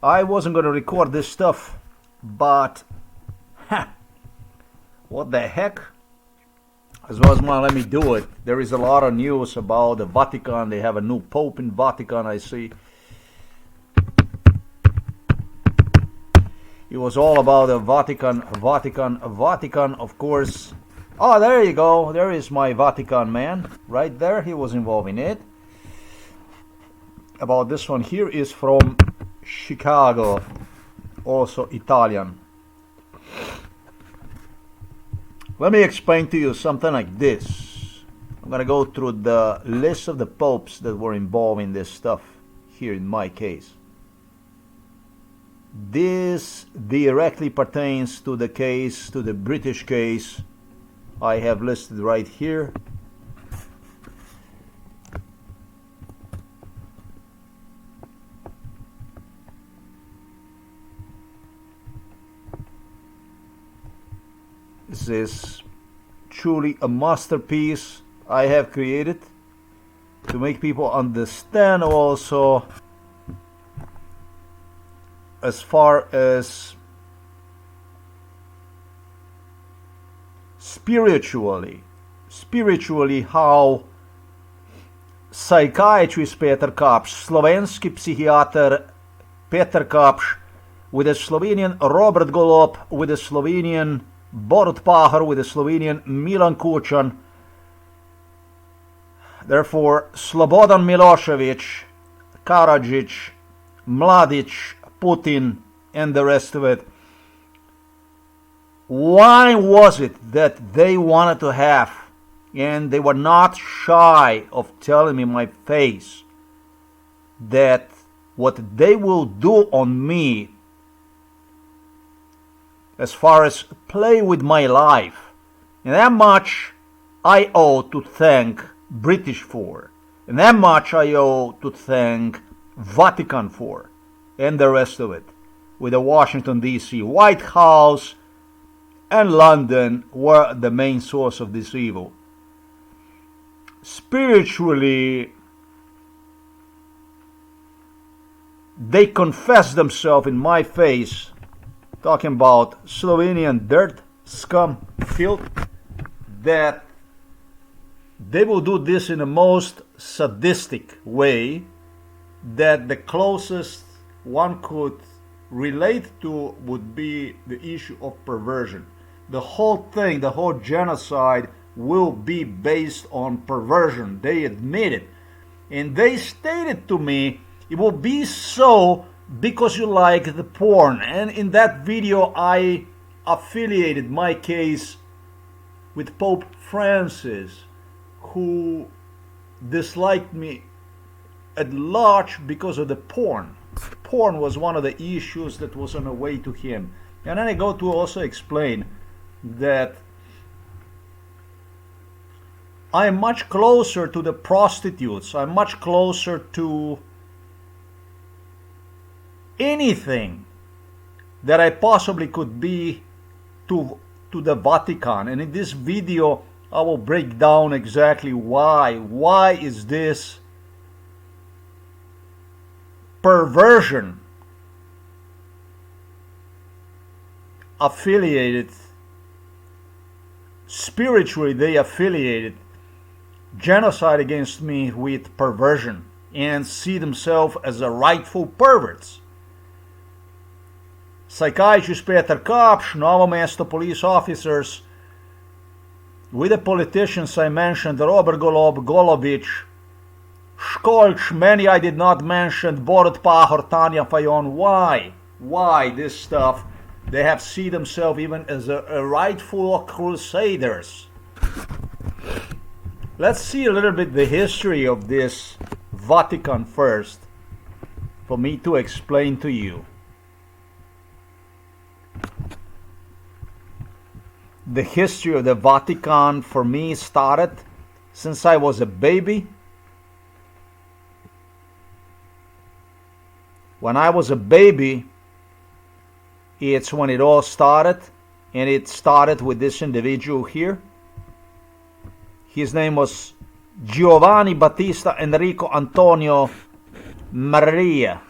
I wasn't going to record this stuff, but what the heck? As well as let me do it. There is a lot of news about the Vatican. They have a new pope in Vatican, I see. It was all about the Vatican, of course. Oh, there you go. There is my Vatican man. Right there, he was involved in it. About this one here is from Chicago, also Italian. Let me explain to you something like this. I'm going to go through the list of the popes that were involved in this stuff here in my case. This directly pertains to the case, to the British case I have listed right here. This is truly a masterpiece I have created to make people understand also as far as spiritually how psychiatrist Peter Kapš, slovenski psihiater Peter Kapš, with a Slovenian Robert Golob, with a Slovenian Borut Pahor, with a Slovenian Milan Kučan, therefore Slobodan Milošević, Karadzic, Mladić, Putin, and the rest of it. Why was it that they wanted to have, and they were not shy of telling me in my face, that what they will do on me as far as play with my life, and that much I owe to thank British for, and that much I owe to thank Vatican for, and the rest of it, with the Washington D.C. White House and London were the main source of this evil. Spiritually, they confess themselves in my face, talking about Slovenian dirt, scum, filth, that they will do this in the most sadistic way, that the closest one could relate to would be the issue of perversion. The whole thing, the whole genocide will be based on perversion. They admit it. And they stated to me, it will be so because you like the porn. And in that video I affiliated my case with Pope Francis, who disliked me at large because of the porn. Porn was one of the issues that was on the way to him. And then I go to also explain that I am much closer to the prostitutes. I'm much closer to anything that I possibly could be to the Vatican. And in this video I will break down exactly why. Why is this perversion affiliated, spiritually they affiliated genocide against me with perversion and see themselves as a rightful perverts. Psychiatrist Peter Kapš, Novo Mesto police officers, with the politicians I mentioned, Robert Golob, Golobic, Školč, many I did not mention, Borut Pahor, Tanja Fajon. Why? Why this stuff? They have seen themselves even as a rightful crusaders. Let's see a little bit the history of this Vatican first, for me to explain to you. The history of the Vatican for me started since I was a baby. When I was a baby, it's when it all started, and it started with this individual here. His name was Giovanni Battista Enrico Antonio Maria.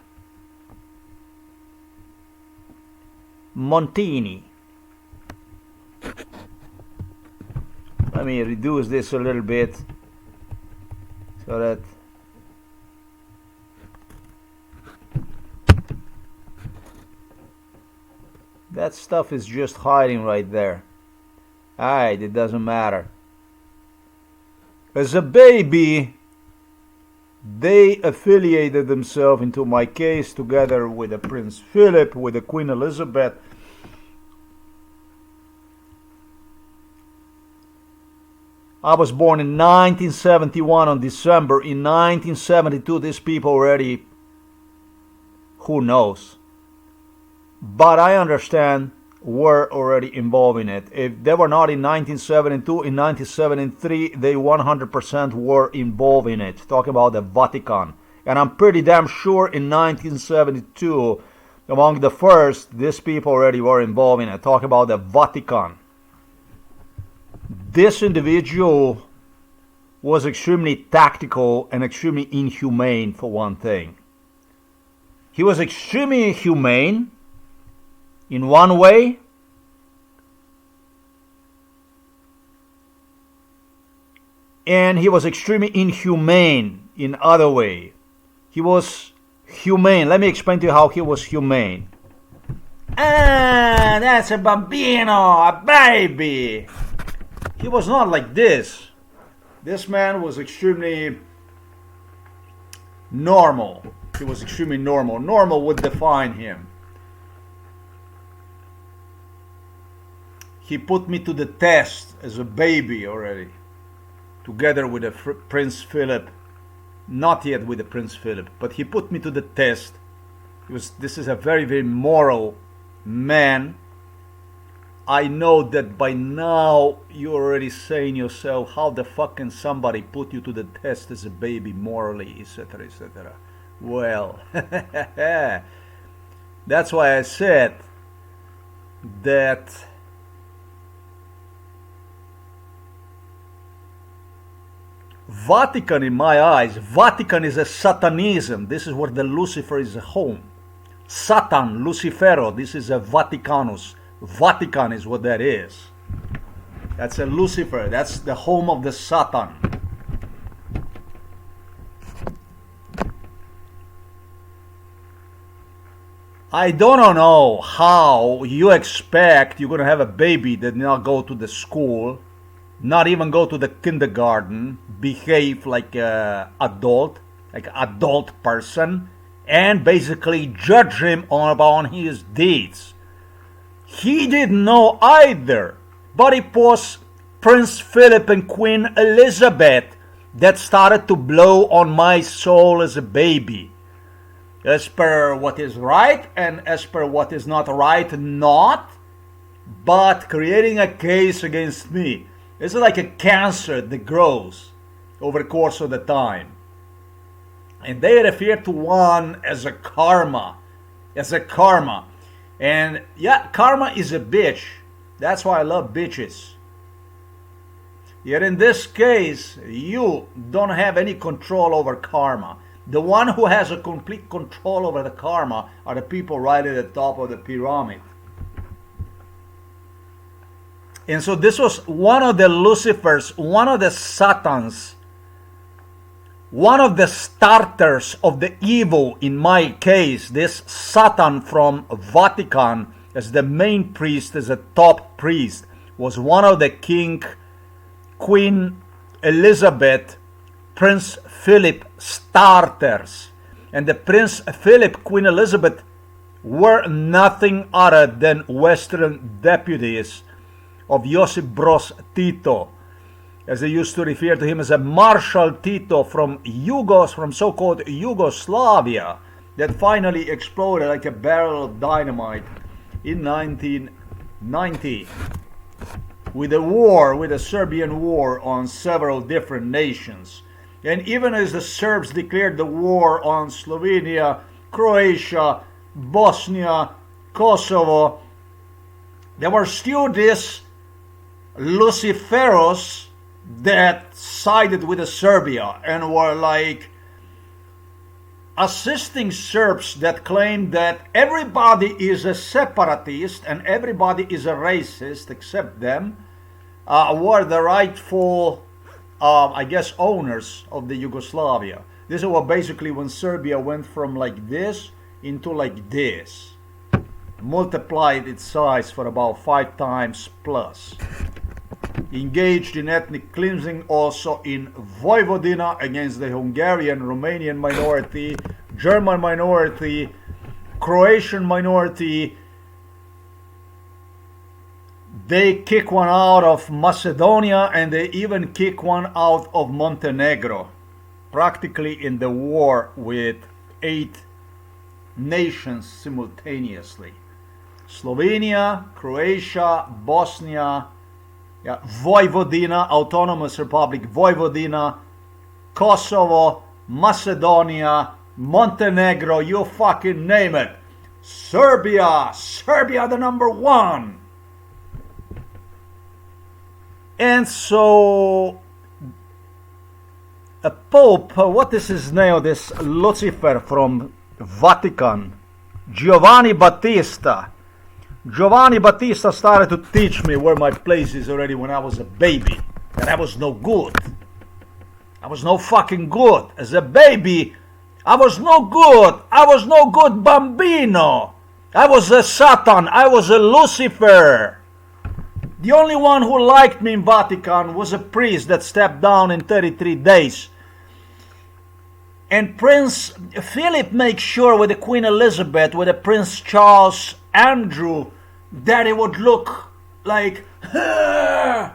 Montini. Let me reduce this a little bit so that that stuff is just hiding right there. Alright, it doesn't matter. As a baby, they affiliated themselves into my case together with the Prince Philip, with the Queen Elizabeth. I was born in 1971 on December. In 1972, these people already, who knows? But I understand, were already involved in it. If they were not in 1972, in 1973, they 100% were involved in it. Talking about the Vatican. And I'm pretty damn sure in 1972, among the first, these people already were involved in it. Talking about the Vatican. This individual was extremely tactical and extremely inhumane, for one thing. He was extremely humane in one way, and he was extremely inhumane in other way. He was humane. Let me explain to you how he was humane. Ah, that's a bambino, a baby. He was not like this. This man was extremely normal. He was extremely normal. Normal would define him. He put me to the test as a baby already, together with the Prince Philip. Not yet with the Prince Philip, but he put me to the test. This is a very, very moral man. I know that by now you're already saying yourself, how the fuck can somebody put you to the test as a baby morally, etc., etc. Well, that's why I said that Vatican, in my eyes, Vatican is a Satanism. This is where the Lucifer is a home. Satan, Lucifero, this is a Vaticanus. Vatican is what that is. That's a Lucifer. That's the home of the Satan. I don't know how you expect you're going to have a baby that not go to the school, not even go to the kindergarten, behave like an adult person, and basically judge him on his deeds. He didn't know either, but it was Prince Philip and Queen Elizabeth that started to blow on my soul as a baby. As per what is right and as per what is not right, not, but creating a case against me. It's like a cancer that grows over the course of the time. And they refer to one as a karma. And yeah, karma is a bitch. That's why I love bitches. Yet in this case, you don't have any control over karma. The one who has a complete control over the karma are the people right at the top of the pyramid. And so this was one of the Lucifers, one of the Satans, one of the starters of the evil, in my case, this Satan from Vatican, as the main priest, as a top priest, was one of the Queen Elizabeth, Prince Philip starters. And the Prince Philip, Queen Elizabeth were nothing other than Western deputies of Josip Broz Tito, as they used to refer to him as a Marshal Tito from so-called Yugoslavia, that finally exploded like a barrel of dynamite in 1990 with the Serbian war on several different nations. And even as the Serbs declared the war on Slovenia, Croatia, Bosnia, Kosovo, there were still these Luciferos that sided with Serbia and were like assisting Serbs that claim that everybody is a separatist and everybody is a racist except them, were the rightful, I guess, owners of the Yugoslavia. This is what basically when Serbia went from like this into like this, multiplied its size for about 5 times plus. Engaged in ethnic cleansing also in Vojvodina against the Hungarian, Romanian minority, German minority, Croatian minority. They kick one out of Macedonia and they even kick one out of Montenegro, practically in the war with 8 nations simultaneously. Slovenia, Croatia, Bosnia, Vojvodina, Autonomous Republic Vojvodina, Kosovo, Macedonia, Montenegro, you fucking name it. Serbia the number 1. And so a Pope, what is his name, this Lucifer from Vatican, Giovanni Battista started to teach me where my place is already when I was a baby. That I was no good. I was no fucking good. As a baby, I was no good. I was no good bambino. I was a Satan. I was a Lucifer. The only one who liked me in Vatican was a priest that stepped down in 33 days. And Prince Philip makes sure with the Queen Elizabeth, with the Prince Charles Andrew, that it would look like a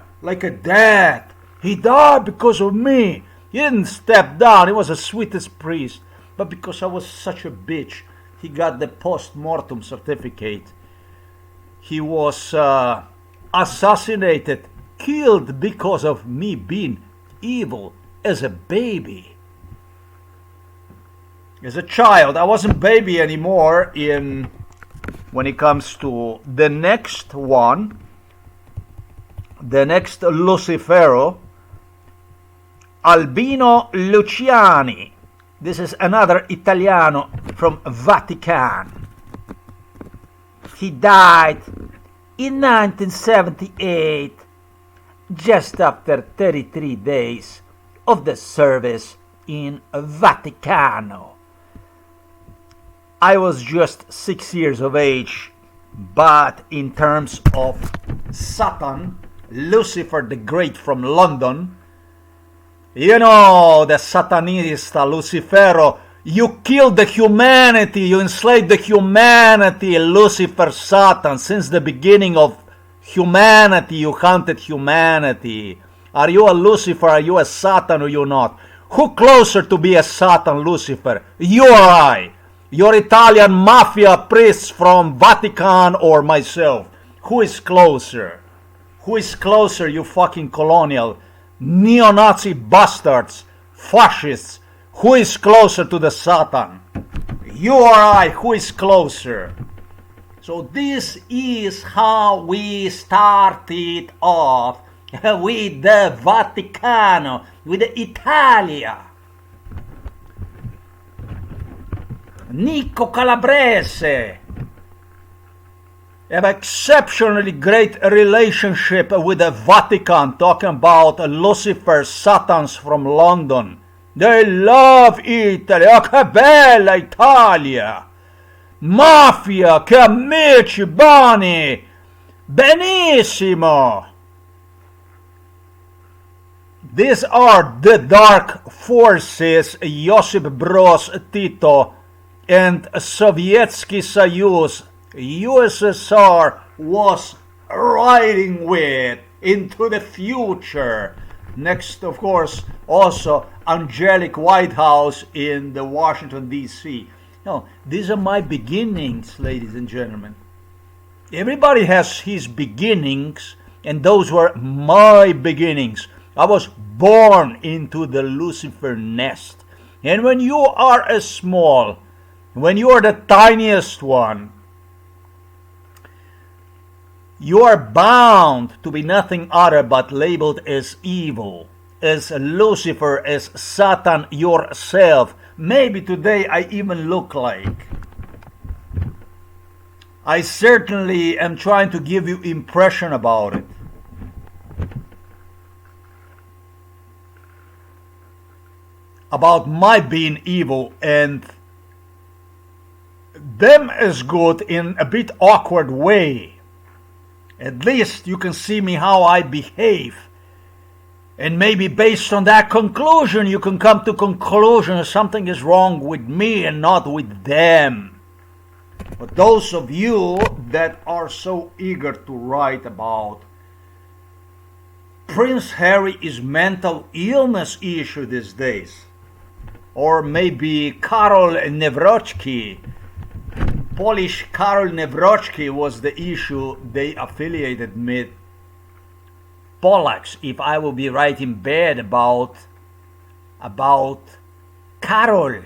dad. He died because of me. He didn't step down. He was the sweetest priest. But because I was such a bitch, he got the post-mortem certificate. He was assassinated, killed because of me being evil as a baby. As a child, I wasn't baby anymore when it comes to the next one, the next Lucifero, Albino Luciani. This is another Italiano from Vatican. He died in 1978, just after 33 days of the service in Vaticano. I was just 6 years of age, but in terms of Satan, Lucifer the Great from London, you know, the Satanista Lucifero, you killed the humanity, you enslaved the humanity, Lucifer Satan. Since the beginning of humanity, you hunted humanity. Are you a Lucifer, are you a Satan, or you not? Who closer to be a Satan, Lucifer? You or I? Your Italian mafia priests from Vatican or myself? Who is closer? Who is closer, you fucking colonial, neo-Nazi bastards, fascists? Who is closer to the Satan? You or I? Who is closer? So this is how we started off with the Vaticano, with Italia. Nico Calabrese have exceptionally great relationship with the Vatican, talking about Lucifer Satans from London. They love Italy. Oh, che bella Italia! Mafia, che amici buoni! Benissimo! These are the dark forces Josip Broz Tito and Sovietsky Soyuz, USSR, was riding with into the future. Next, of course, also angelic White House in the Washington, D.C. No, these are my beginnings, ladies and gentlemen. Everybody has his beginnings, and those were my beginnings. I was born into the Lucifer nest. And when you are a small, when you are the tiniest one, you are bound to be nothing other but labeled as evil. as Lucifer, as Satan yourself. Maybe today I even look like. I certainly am trying to give you impression about it. About my being evil and them as good in a bit awkward way. At least you can see me how I behave. And maybe based on that conclusion, you can come to conclusion something is wrong with me and not with them. But those of you that are so eager to write about Prince Harry's mental illness issue these days, or maybe Karol Nawrocki, Polish Karol Nawrocki was the issue they affiliated with Polacks. If I will be writing bad about Karol.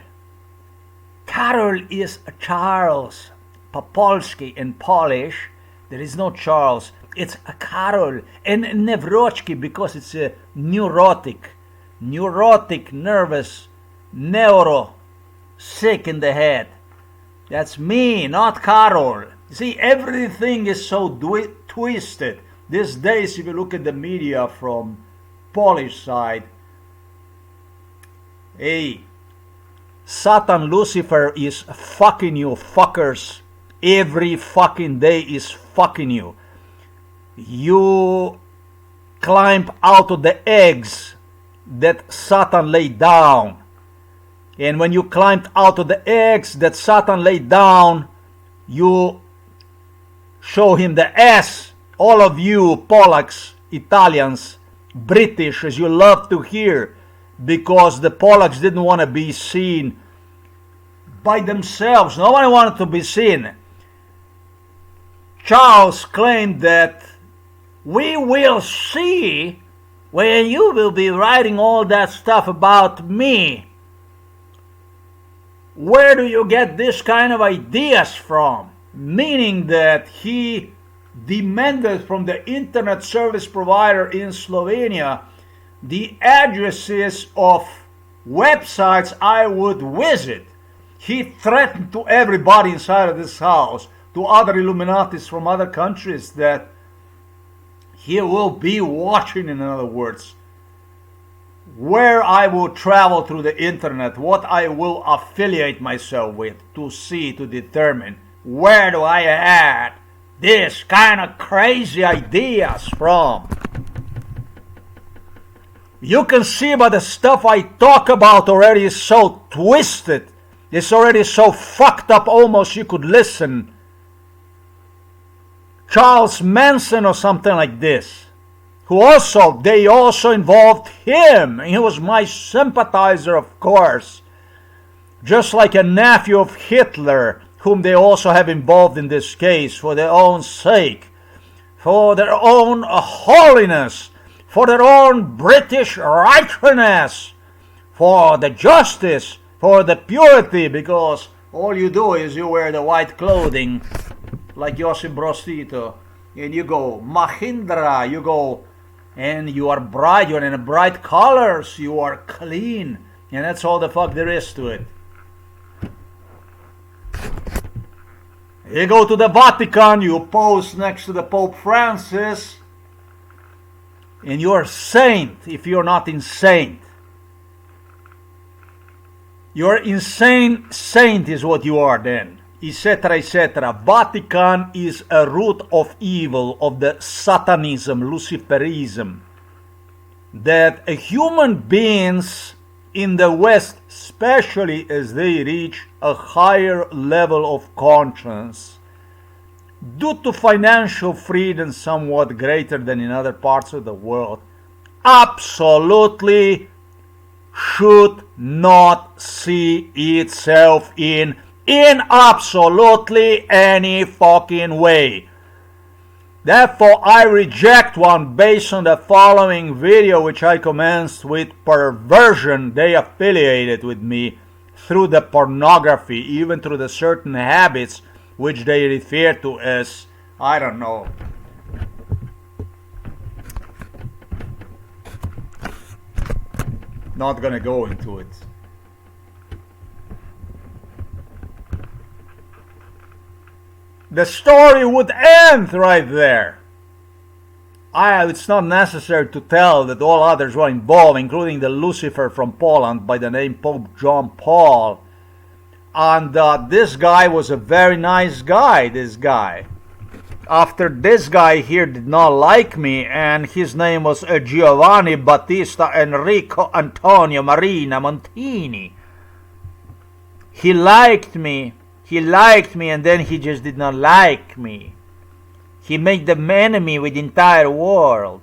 Karol is a Charles. Popolski in Polish, there is no Charles. It's a Karol. And Nawrocki because it's a neurotic, nervous, sick in the head. That's me, not Karol. See, everything is so twisted. These days, if you look at the media from Polish side, hey, Satan Lucifer is fucking you, fuckers. Every fucking day is fucking you. You climb out of the eggs that Satan laid down. And when you climbed out of the eggs that Satan laid down, you show him the ass. All of you Polacks, Italians, British, as you love to hear, because the Polacks didn't want to be seen by themselves. Nobody wanted to be seen. Charles claimed that we will see when you will be writing all that stuff about me. Where do you get this kind of ideas from? Meaning that he demanded from the internet service provider in Slovenia the addresses of websites I would visit. He threatened to everybody inside of this house, to other Illuminatis from other countries, that he will be watching, in other words, where I will travel through the internet, what I will affiliate myself with, to see, to determine where do I add this kind of crazy ideas from. You can see by the stuff I talk about already is so twisted. It's already so fucked up almost you could listen. Charles Manson or something like this. They also involved him. He was my sympathizer, of course. Just like a nephew of Hitler, whom they also have involved in this case for their own sake, for their own holiness, for their own British righteousness, for the justice, for the purity, because all you do is you wear the white clothing like Josip Broz Tito, and you go Mahindra, you go, and you are bright, you're in bright colors, you are clean, and that's all the fuck there is to it. You go to the Vatican, you pose next to the Pope Francis, and you're a saint if you're not insane. You're insane saint is what you are then, etc., etc. Vatican is a root of evil, of the Satanism, Luciferism, that human beings in the West, especially as they reach a higher level of conscience, due to financial freedom somewhat greater than in other parts of the world, absolutely should not see itself in absolutely any fucking way. Therefore, I reject one based on the following video, which I commenced with perversion. They affiliated with me through the pornography, even through the certain habits which they refer to as, I don't know, Not gonna go into it. The story would end right there. It's not necessary to tell that all others were involved, including the Lucifer from Poland by the name Pope John Paul. And this guy was a very nice guy, this guy. After this guy here did not like me, and his name was Giovanni Battista Enrico Antonio Marina Montini. He liked me, and then he just did not like me. He made them enemy with the entire world.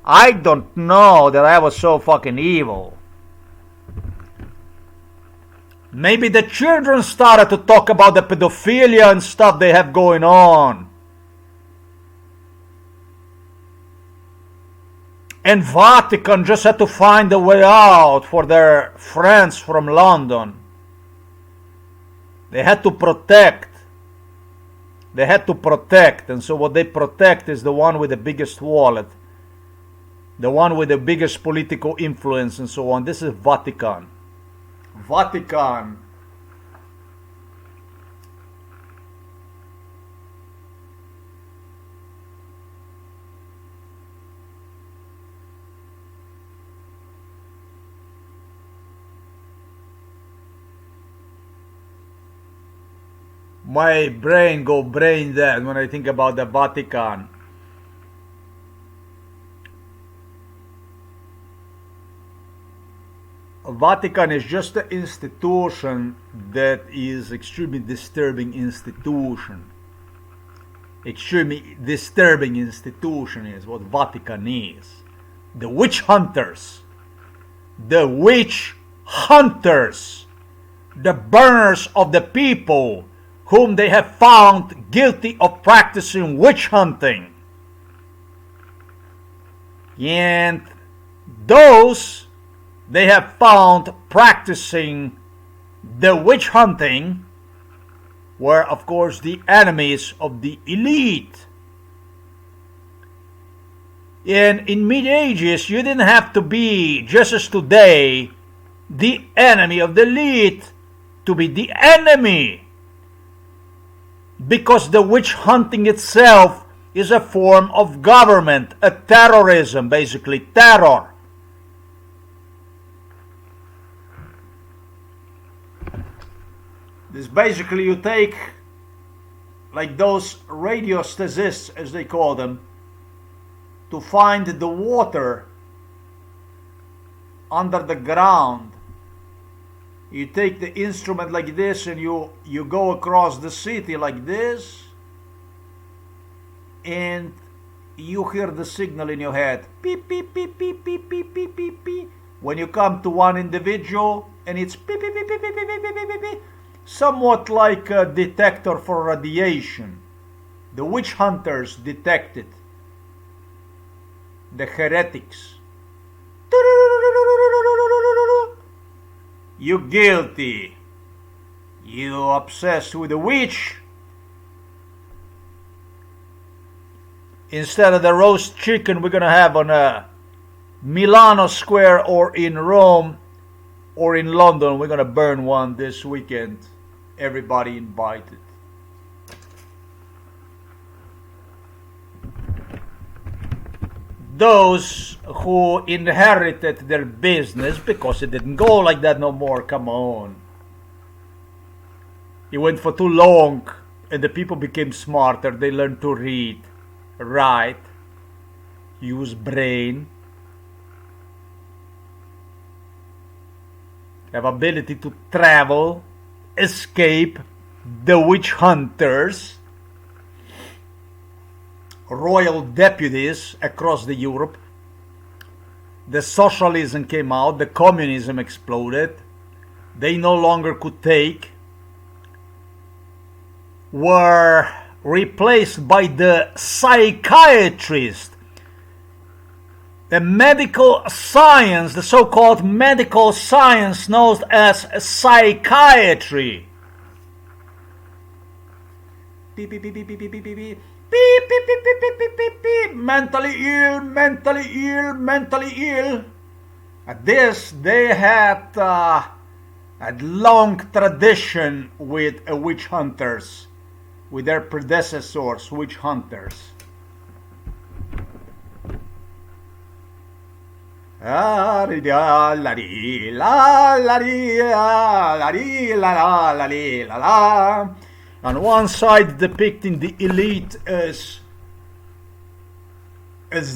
I don't know that I was so fucking evil. Maybe the children started to talk about the pedophilia and stuff they have going on. And Vatican just had to find a way out for their friends from London. They had to protect. And so what they protect is the one with the biggest wallet, the one with the biggest political influence and so on. This is Vatican. Vatican. My brain go brain dead when I think about the Vatican. Vatican is just an institution that is extremely disturbing institution. Extremely disturbing institution is what Vatican is. The witch hunters. The witch hunters. The burners of the people whom they have found guilty of practicing witch hunting. And those they have found practicing the witch hunting were, of course, the enemies of the elite. And in mid-ages, you didn't have to be, just as today, the enemy of the elite to be the enemy. Because the witch hunting itself is a form of government, a terrorism, basically terror. This basically you take like those radiesthesists, as they call them, to find the water under the ground. You take the instrument like this and you go across the city like this, and you hear the signal in your head. Beep, beep, beep, beep, beep, beep, beep, beep, beep. When you come to one individual and it's beep, beep, beep, beep, beep, beep, beep, beep, beep, somewhat like a detector for radiation. The witch hunters detected. The heretics. You guilty. You obsessed with the witch. Instead of the roast chicken we're gonna have on a Milano Square or in Rome or in London, we're gonna burn one this weekend. Everybody invited. Those who inherited their business, because it didn't go like that no more, come on. It went for too long and the people became smarter. They learned to read, write, use brain, have ability to travel, escape the witch hunters, royal deputies across the Europe. The socialism came out, the communism exploded. They no longer could take, were replaced by the psychiatrist. The medical science, the so-called medical science known as psychiatry. Beep, beep, beep, beep, beep, beep, beep, beep. Beep, beep, beep, beep, beep, beep, beep, beep. Mentally ill, mentally ill, mentally ill. They had a long tradition with witch hunters, with their predecessors, witch hunters. On one side depicting the elite as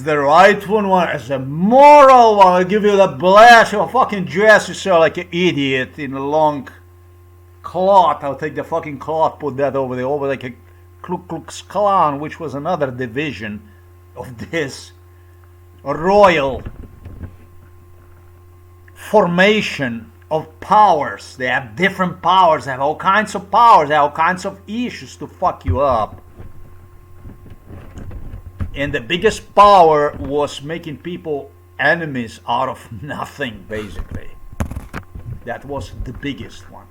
the right one, as a moral one. I'll give you the blast. You'll fucking dress yourself like an idiot in a long cloth. I'll take the fucking cloth, put that over like a Ku Klux Klan, which was another division of this royal formation of powers. They have different powers. They have all kinds of powers. They have all kinds of issues to fuck you up. And the biggest power was making people enemies out of nothing, basically. That was the biggest one.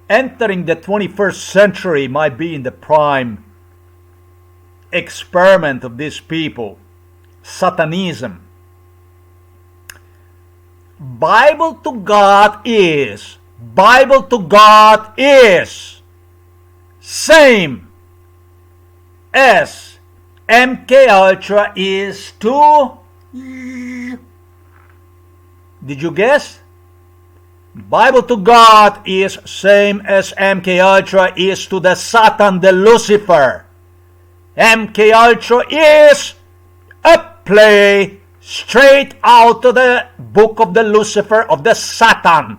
Entering the 21st century might be in the prime experiment of these people. Satanism. Bible to God is same as MK Ultra is to... Did you guess? Bible to God is same as MK Ultra is to the Satan, the Lucifer. MK Ultra is a play straight out of the book of the Lucifer, of the Satan.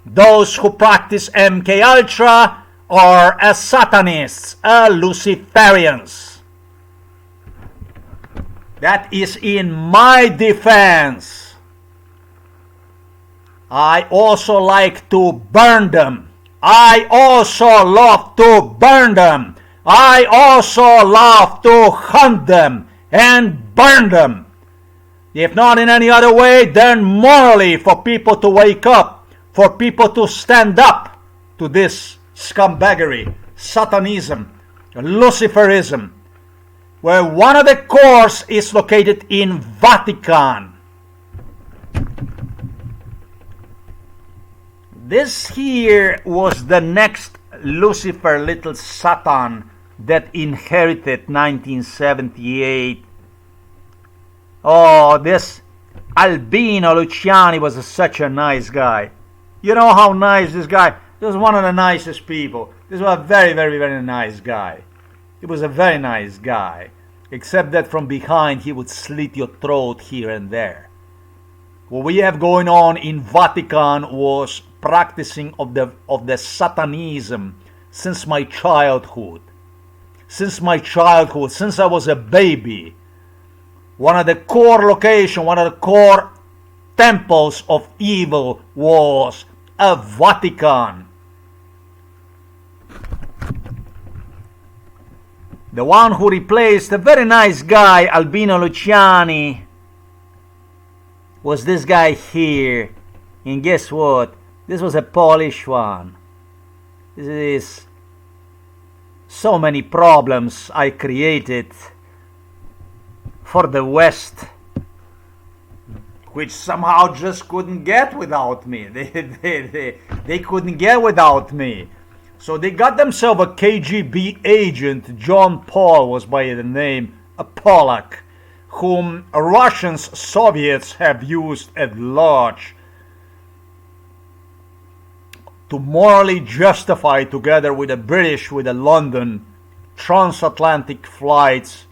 Those who practice MK Ultra are as Satanists, Luciferians. That is in my defense. I also like to burn them. I also love to burn them. I also love to hunt them and burn them. If not in any other way, then morally, for people to wake up, for people to stand up to this scumbaggery, Satanism, Luciferism, where one of the cores is located in Vatican. This here was the next Lucifer, little Satan, that inherited 1978. Oh, this Albino Luciani was such a nice guy. You know how nice this guy? He was one of the nicest people. This was a very, very, very nice guy. He was a very nice guy. Except that from behind he would slit your throat here and there. What we have going on in Vatican was practicing of the Satanism since my childhood. Since I was a baby. One of the core locations, one of the core temples of evil was a Vatican. The one who replaced a very nice guy, Albino Luciani, was this guy here. And guess what? This was a Polish one. This is so many problems I created for the West, which somehow just couldn't get without me. They couldn't get without me. So they got themselves a KGB agent. John Paul was by the name, a Polak, whom Russians, Soviets have used at large to morally justify, together with the British, with the London transatlantic flights,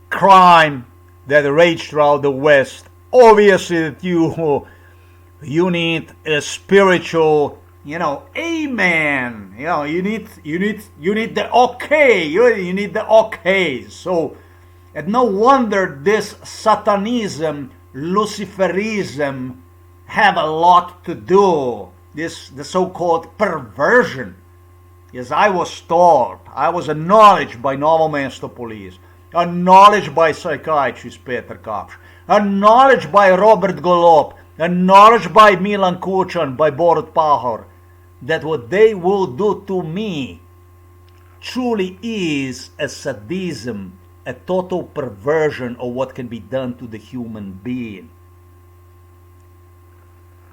crime that raged throughout the West. Obviously that you need a spiritual, amen. You need the okay. You need the okay. So, and no wonder this Satanism, Luciferism have a lot to do. The so-called perversion. Yes, I was taught. I was acknowledged by Novo Mesto police, acknowledged by psychiatrist Peter Kapsch, acknowledged by Robert Golob, acknowledged by Milan Kuchan, by Borut Pahor, that what they will do to me truly is a sadism, a total perversion of what can be done to the human being.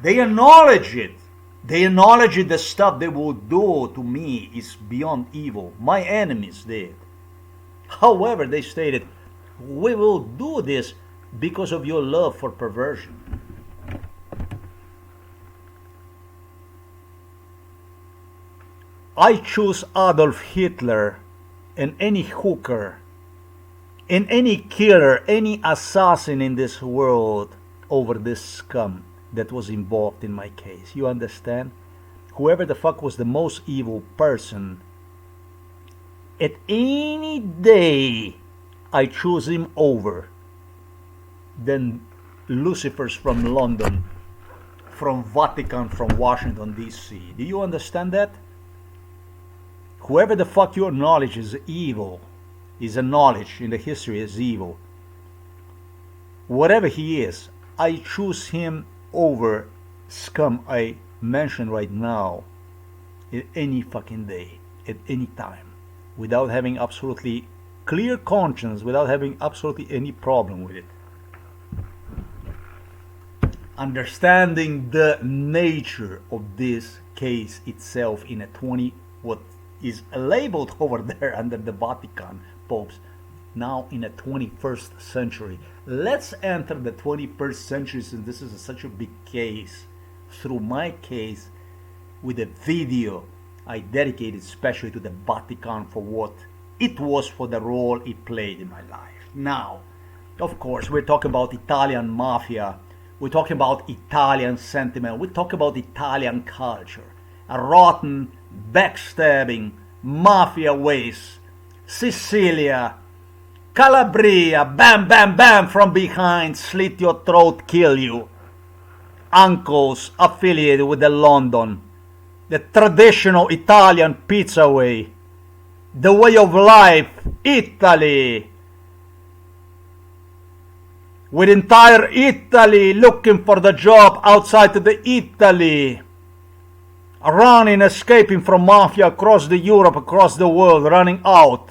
They acknowledge it. They acknowledge the stuff they will do to me is beyond evil. My enemies did. However, they stated, we will do this because of your love for perversion. I choose Adolf Hitler and any hooker and any killer, any assassin in this world over this scum that was involved in my case. You understand? Whoever the fuck was the most evil person, at any day I choose him over than Lucifers from London, from Vatican, from Washington DC. Do you understand that? Whoever the fuck you acknowledge is evil, is acknowledged in the history as evil. Whatever he is, I choose him over scum I mentioned right now at any fucking day, at any time, without having absolutely clear conscience, without having absolutely any problem with it. Understanding the nature of this case itself in a 20, what is labeled over there under the Vatican popes, now in the 21st century. Let's enter the 21st century, since this is such a big case, through my case, with a video I dedicated especially to the Vatican for what it was, for the role it played in my life. Now, of course, we're talking about Italian mafia, we're talking about Italian sentiment, we talk about Italian culture, a rotten, backstabbing, mafia ways, Sicilia, Calabria, bam, bam, bam, from behind, slit your throat, kill you. Uncles affiliated with the London, the traditional Italian pizza way, the way of life, Italy, with entire Italy looking for the job outside of the Italy, running, escaping from mafia across the Europe, across the world, running out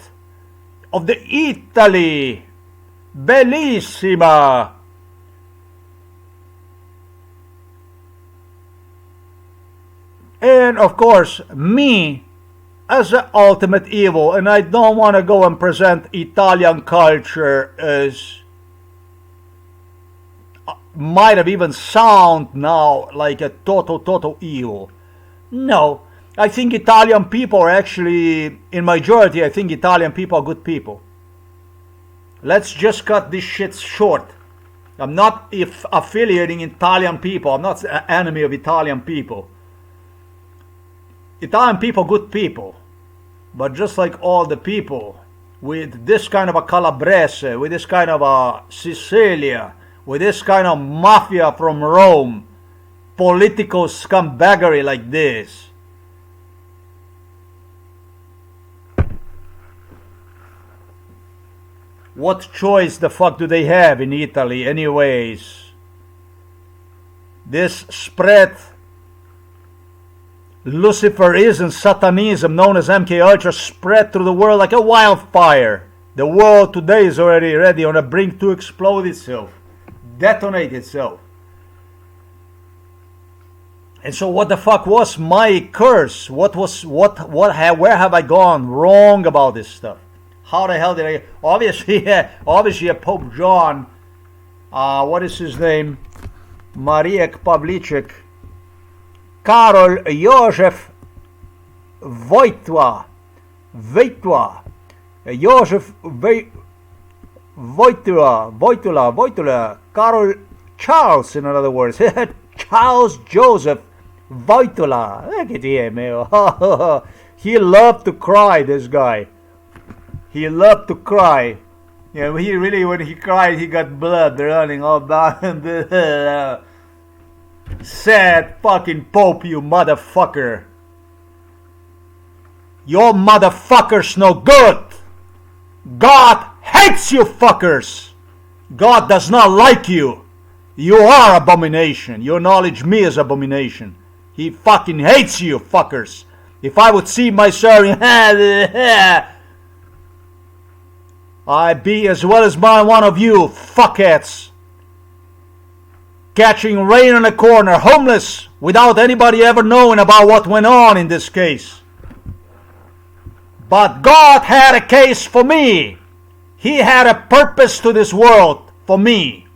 of the Italy, bellissima. And of course, me as the ultimate evil, and I don't want to go and present Italian culture as might have even sound now like a total evil. No, I think Italian people are actually, in majority, I think Italian people are good people. Let's just cut this shit short. I'm not affiliating Italian people. I'm not an enemy of Italian people. Italian people, good people. But just like all the people, with this kind of a Calabrese, with this kind of a Sicilia, with this kind of mafia from Rome, political scumbaggery like this, what choice the fuck do they have in Italy anyways? This spread Luciferism, Satanism, known as MK Ultra, spread through the world like a wildfire. The world today is already ready on the brink to explode itself, detonate itself. And so what the fuck was my curse? Where have I gone wrong about this stuff? How the hell did I... Obviously Pope John, what is his name? Mariek Pavlicek, Karol Józef Wojtyła, Józef Wojtyła, Karol Charles, in other words, Charles Joseph Wojtyła. Look at him. He loved to cry, this guy. He loved to cry. Yeah, when he cried, he got blood running all down the sad fucking Pope, you motherfucker. Your motherfucker's no good. God hates you fuckers. God does not like you. You are abomination. You acknowledge me as abomination. He fucking hates you fuckers. If I would see myself, I'd be as well as one of you fuckheads. catching rain on a corner, homeless, without anybody ever knowing about what went on in this case. But God had a case for me. He had a purpose to this world for me.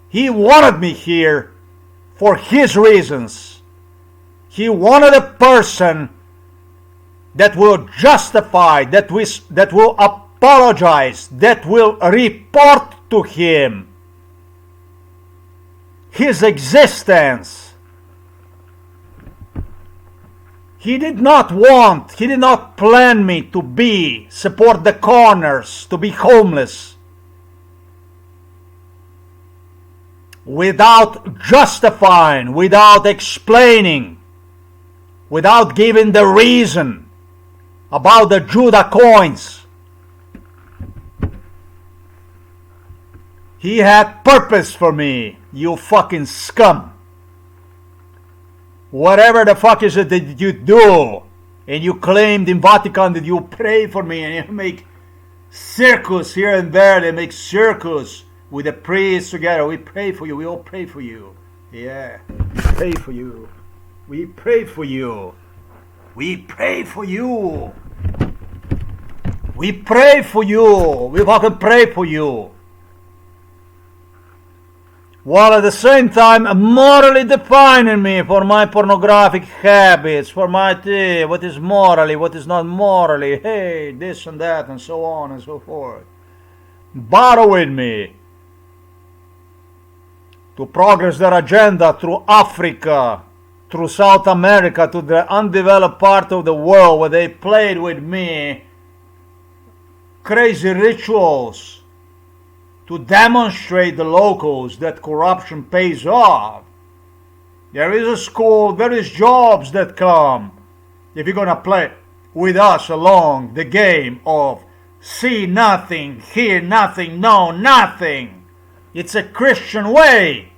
He wanted me here for His reasons. He wanted a person that will justify, that will apologize, that will report to Him His existence. He did not plan me to support the corners, to be homeless, without justifying, without explaining, without giving the reason about the Judah coins. He had purpose for me, you fucking scum. Whatever the fuck is it that you do, and you claimed in Vatican that you pray for me, and you make circus here and there, they make circus with the priests together. We pray for you, we all pray for you. Yeah, we pray for you. We pray for you. We pray for you. We pray for you. We fucking pray for you. While at the same time morally defining me for my pornographic habits, for my what is morally, what is not morally, hey, this and that, and so on and so forth. Borrowing me to progress their agenda through Africa, through South America, to the undeveloped part of the world where they played with me crazy rituals to demonstrate the locals that corruption pays off. There is a school, there is jobs that come if you're gonna play with us along the game of see nothing, hear nothing, know nothing. It's a Christian way.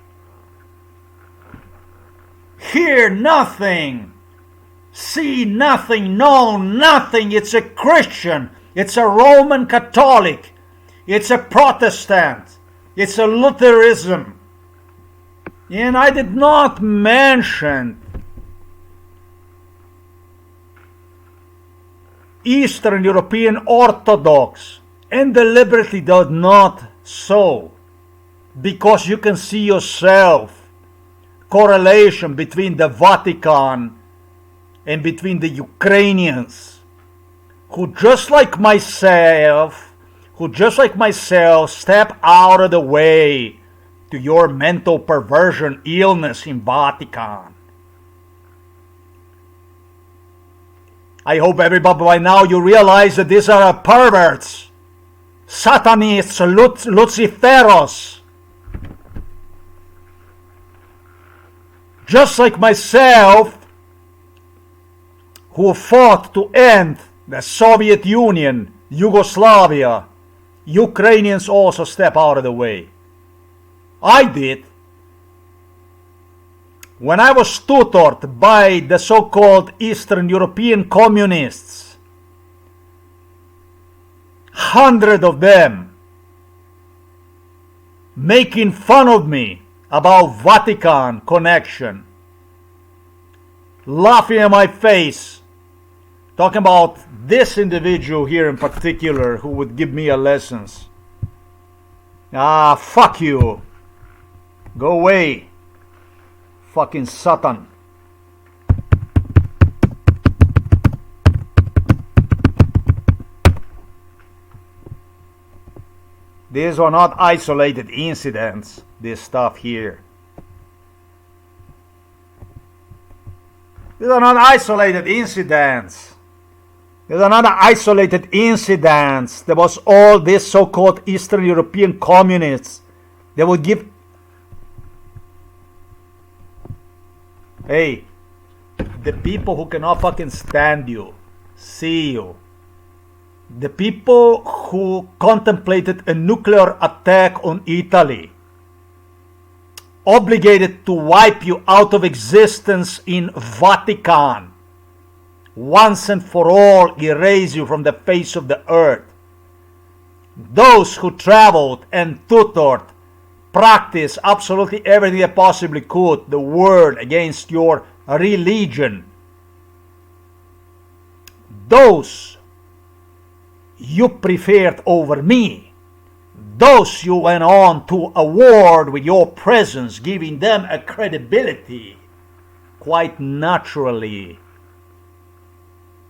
Hear nothing, see nothing, know nothing. It's a Christian. It's a Roman Catholic. It's a Protestant. It's a Lutheranism. And I did not mention Eastern European Orthodox, and deliberately did not so, because you can see yourself correlation between the Vatican and between the Ukrainians, who just like myself step out of the way to your mental perversion illness in Vatican. I hope everybody by now you realize that these are perverts, Satanists, Luciferos. Just like myself, who fought to end the Soviet Union, Yugoslavia, Ukrainians also step out of the way. I did. When I was tutored by the so-called Eastern European communists, 100 of them making fun of me about Vatican connection, laughing at my face, talking about this individual here in particular who would give me a lessons. Ah, fuck you. Go away. Fucking Satan. These are not isolated incidents, this stuff here. These are not isolated incidents. These are not isolated incidents. There was all these so-called Eastern European communists. They would give... Hey, the people who cannot fucking stand you, see you. The people who contemplated a nuclear attack on Italy, obligated to wipe you out of existence in Vatican, once and for all erase you from the face of the earth. Those who traveled and tutored practice absolutely everything they possibly could, the word against your religion. Those you preferred over me. Those you went on to award with your presence, giving them a credibility. Quite naturally,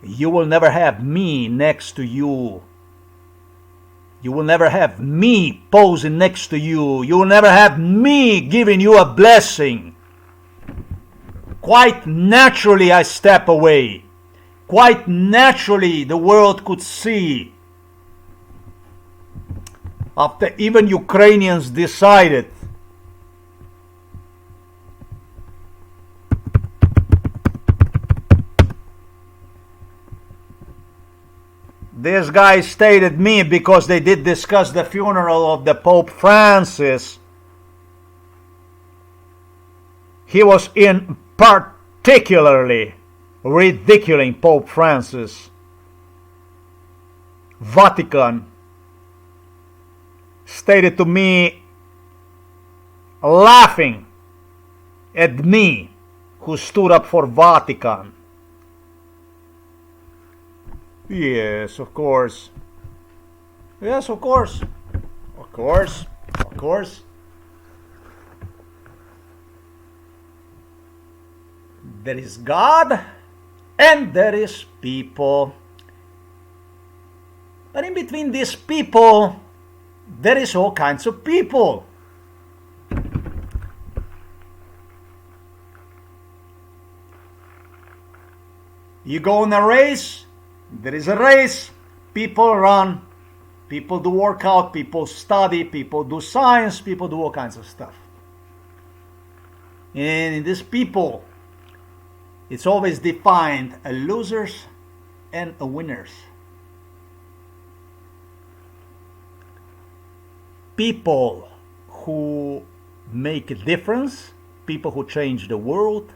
you will never have me next to you. You will never have me posing next to you. You will never have me giving you a blessing. Quite naturally, I step away. Quite naturally, the world could see. After even Ukrainians decided this guy stated me because they did discuss the funeral of the Pope Francis. He was in particularly ridiculing Pope Francis. Vatican stated to me, laughing at me, who stood up for Vatican. Yes, of course. Yes, of course. Of course. Of course. There is God and there is people. But in between these people, there is all kinds of people. You go in a race, there is a race, people run, people do workout, people study, people do science, people do all kinds of stuff. And in these people, it's always defined as losers and winners. People who make a difference, people who change the world.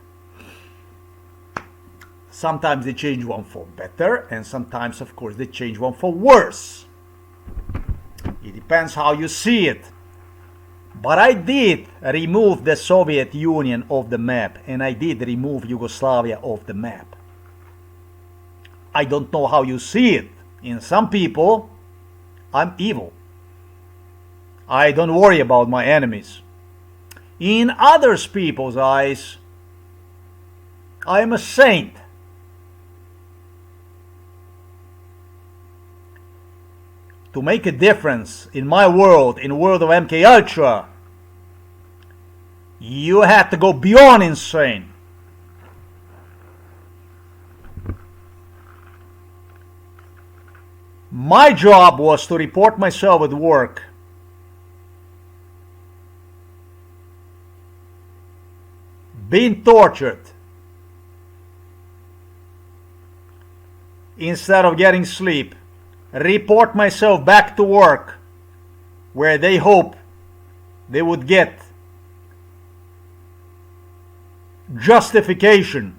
Sometimes they change one for better, and sometimes, of course, they change one for worse. It depends how you see it. But I did remove the Soviet Union off the map, and I did remove Yugoslavia off the map. I don't know how you see it. In some people, I'm evil. I don't worry about my enemies. In others people's eyes, I am a saint. To make a difference in my world, in the world of MK Ultra, you had to go beyond insane. My job was to report myself at work. Being tortured. Instead of getting sleep. Report myself back to work, where they hope they would get justification,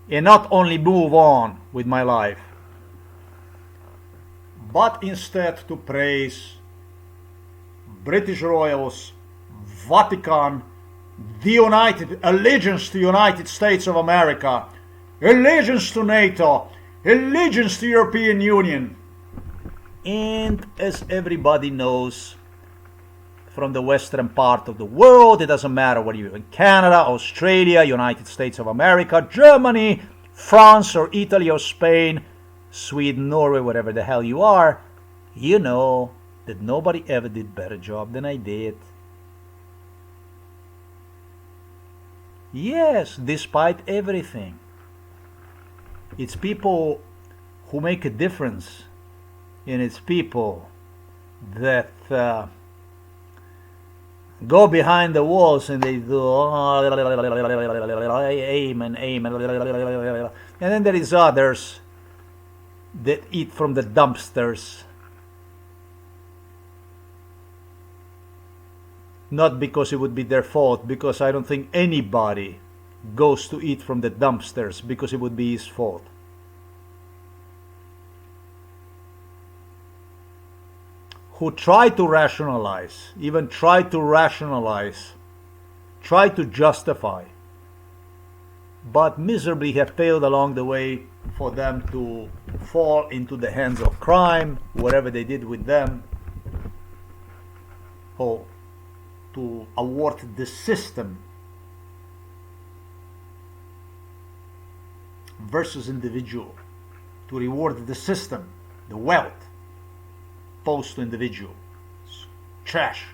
and not only move on with my life, but instead to praise British royals, Vatican, the United allegiance to the United States of America, allegiance to NATO, allegiance to European Union. And as everybody knows, from the western part of the world, it doesn't matter whether you're in Canada, Australia, United States of America, Germany, France or Italy or Spain, Sweden, Norway, wherever the hell you are, you know that nobody ever did better job than I did. Yes, despite everything. It's people who make a difference, and it's people that go behind the walls and they do amen, amen, and then there is others that eat from the dumpsters, not because it would be their fault, because I don't think anybody goes to eat from the dumpsters because it would be his fault. who try to rationalize, even try to rationalize, try to justify, but miserably have failed along the way for them to fall into the hands of crime, whatever they did with them, or to award the system versus individual, to reward the system, the wealth, opposed to individual. Trash,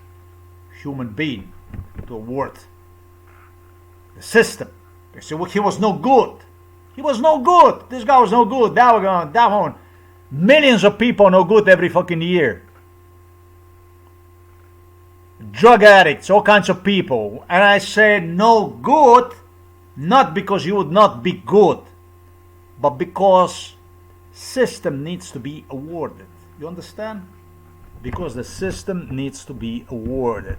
human being, to award the system. They say, well, he was no good. He was no good. This guy was no good. That one. Millions of people no good every fucking year. Drug addicts, all kinds of people. And I say no good, not because you would not be good, but because system needs to be awarded. You understand? Because the system needs to be awarded.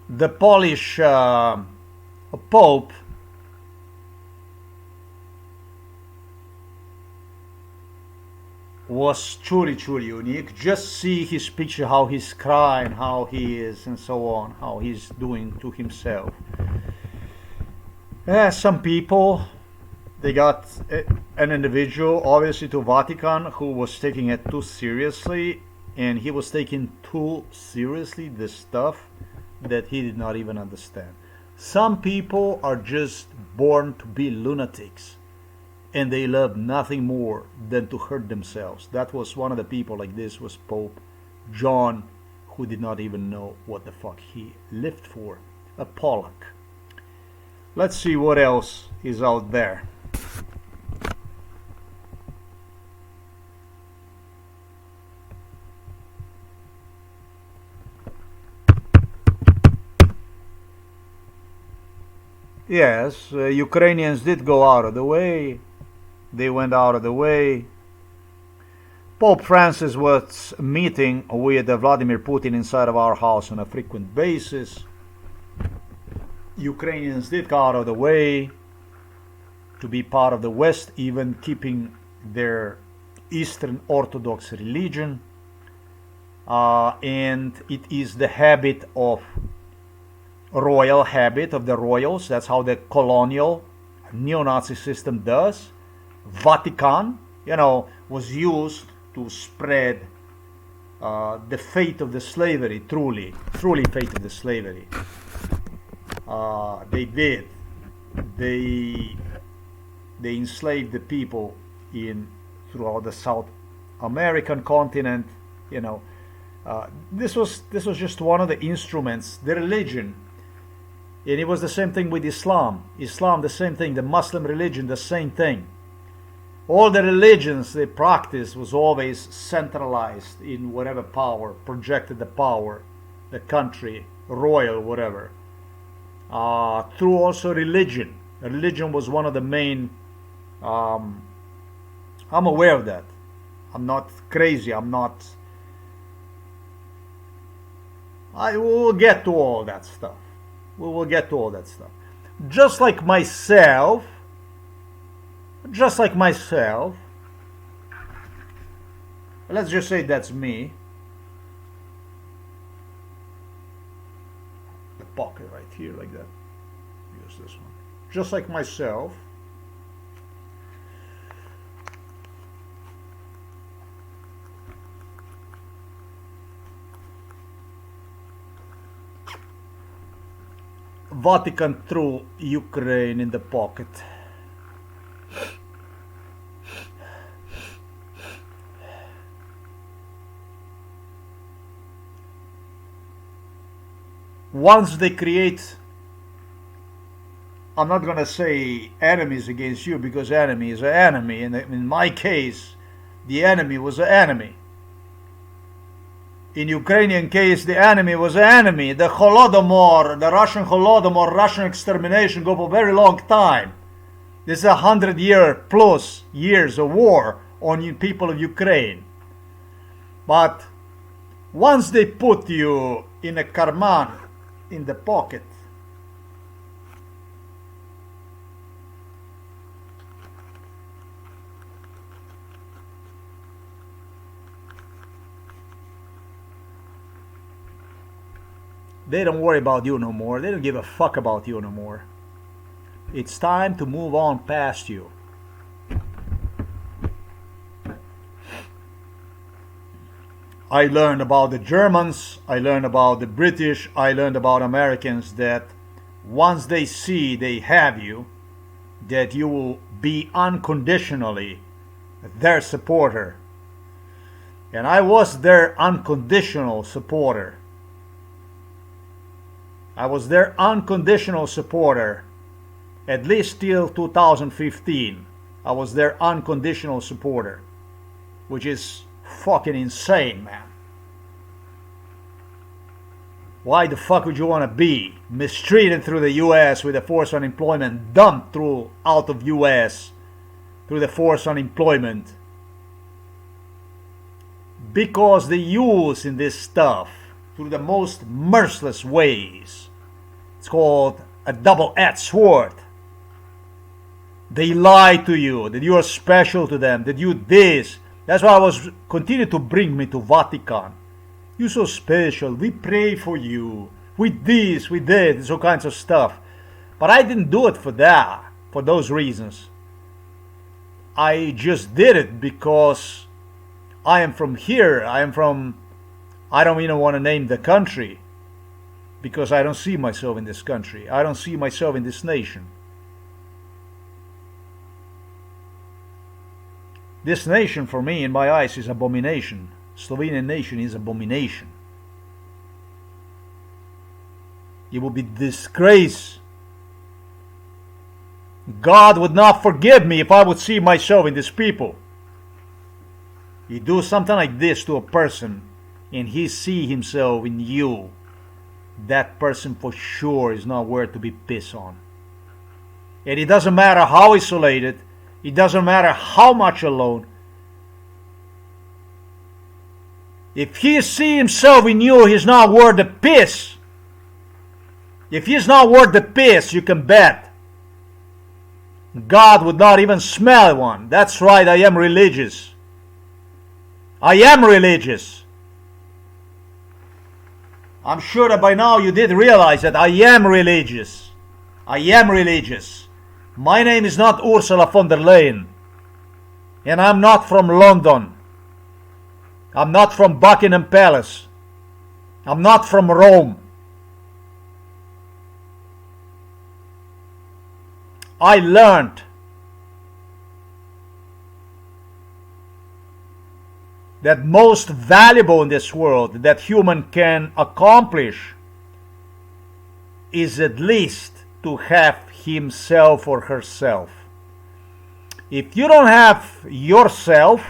The Polish Pope was truly unique. Just see his picture, how he's crying, how he is, and so on, how he's doing to himself. Some people, they got an individual, obviously to Vatican, who was taking it too seriously, and he was taking too seriously the stuff that he did not even understand. Some people are just born to be lunatics, and they love nothing more than to hurt themselves. That was one of the people like this, was Pope John, who did not even know what the fuck he lived for. A Pollock. Let's see what else is out there. Yes, Ukrainians did go out of the way. They went out of the way. Pope Francis was meeting with Vladimir Putin inside of our house on a frequent basis. Ukrainians did go out of the way to be part of the West, even keeping their Eastern Orthodox religion. And it is the habit of royal habit of the royals. That's how the colonial neo-Nazi system does. Vatican, was used to spread the fate of the slavery, truly fate of the slavery. They did. They enslaved the people throughout the South American continent. This was just one of the instruments, the religion. And it was the same thing with Islam. Islam, the same thing. The Muslim religion, the same thing. All the religions they practiced was always centralized in whatever power, projected the power, the country, royal, whatever. Through also religion. Religion was one of the main... I'm aware of that. I'm not crazy. I will get to all that stuff. We will get to all that stuff. Just like myself, let's just say that's me. The pocket right here, like that. Use this one. Just like myself. Vatican threw Ukraine in the pocket. Once they create, I'm not going to say enemies against you, because enemy is an enemy. And in my case, the enemy was an enemy. In Ukrainian case, the enemy was an enemy. The Holodomor, the Russian Holodomor, Russian extermination go for a very long time. This is 100 plus years of war on people of Ukraine. But once they put you in a karman, in the pocket, they don't worry about you no more. They don't give a fuck about you no more. It's time to move on past you. I learned about the Germans, I learned about the British, I learned about Americans that once they see they have you, that you will be unconditionally their supporter. And I was their unconditional supporter. I was their unconditional supporter at least till 2015. I was their unconditional supporter, which is fucking insane, man. Why the fuck would you want to be mistreated through the US with the forced unemployment, dumped through out of US through the forced unemployment? Because they use in this stuff through the most merciless ways. It's called a double-edged sword. They lie to you that you are special to them, that you this. That's why I was continue to bring me to Vatican. You're so special. We pray for you. We this, we that, all kinds of stuff. But I didn't do it for that, for those reasons. I just did it because I am from here. I don't even want to name the country, because I don't see myself in this country. I don't see myself in this nation. This nation, for me, in my eyes, is abomination. Slovenian nation is abomination. It will be disgrace. God would not forgive me if I would see myself in these people. You do something like this to a person and he see himself in you, that person for sure is not worth to be pissed on. And it doesn't matter how isolated, it doesn't matter how much alone. If he see himself in you, he's not worth the piss. If he's not worth the piss, you can bet God would not even smell one. That's right, I am religious. I am religious. I'm sure that by now you did realize that I am religious. I am religious. My name is not Ursula von der Leyen. And I'm not from London. I'm not from Buckingham Palace. I'm not from Rome. I learned that most valuable in this world that human can accomplish is at least to have himself or herself. If you don't have yourself,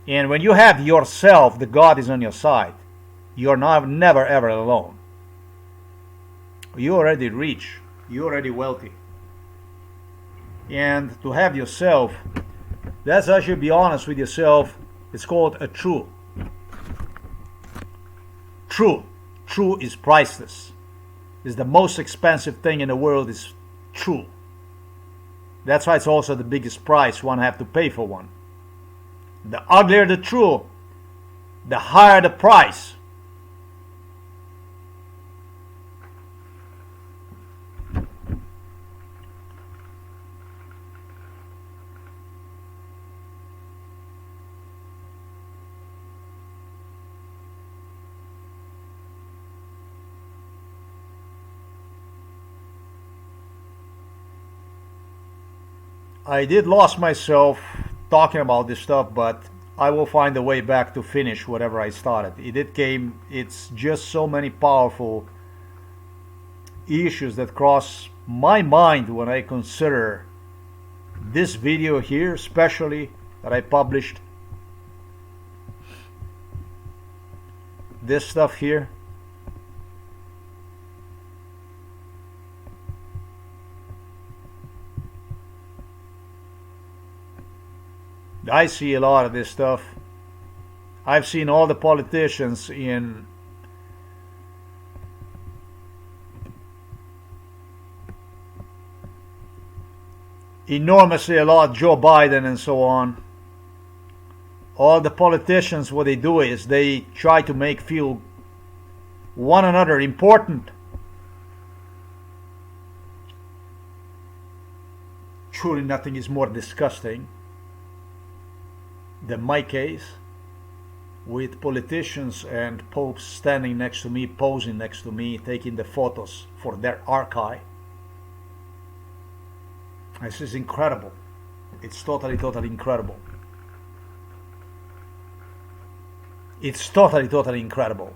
and when you have yourself, the God is on your side. You're never ever alone. You're already rich. You're already wealthy. And to have yourself, that's actually, be honest with yourself, it's called a true. True. True is priceless. It's the most expensive thing in the world is true. That's why it's also the biggest price one have to pay for one. The uglier the true, the higher the price. I did lost myself talking about this stuff, but I will find a way back to finish whatever I started. It's just so many powerful issues that cross my mind when I consider this video here, especially that I published. This stuff here. I see a lot of this stuff. I've seen all the politicians in enormously a lot, Joe Biden and so on. All the politicians, what they do is they try to make feel one another important. Truly nothing is more disgusting than my case, with politicians and popes standing next to me, posing next to me, taking the photos for their archive. This is incredible. It's totally incredible. It's totally incredible.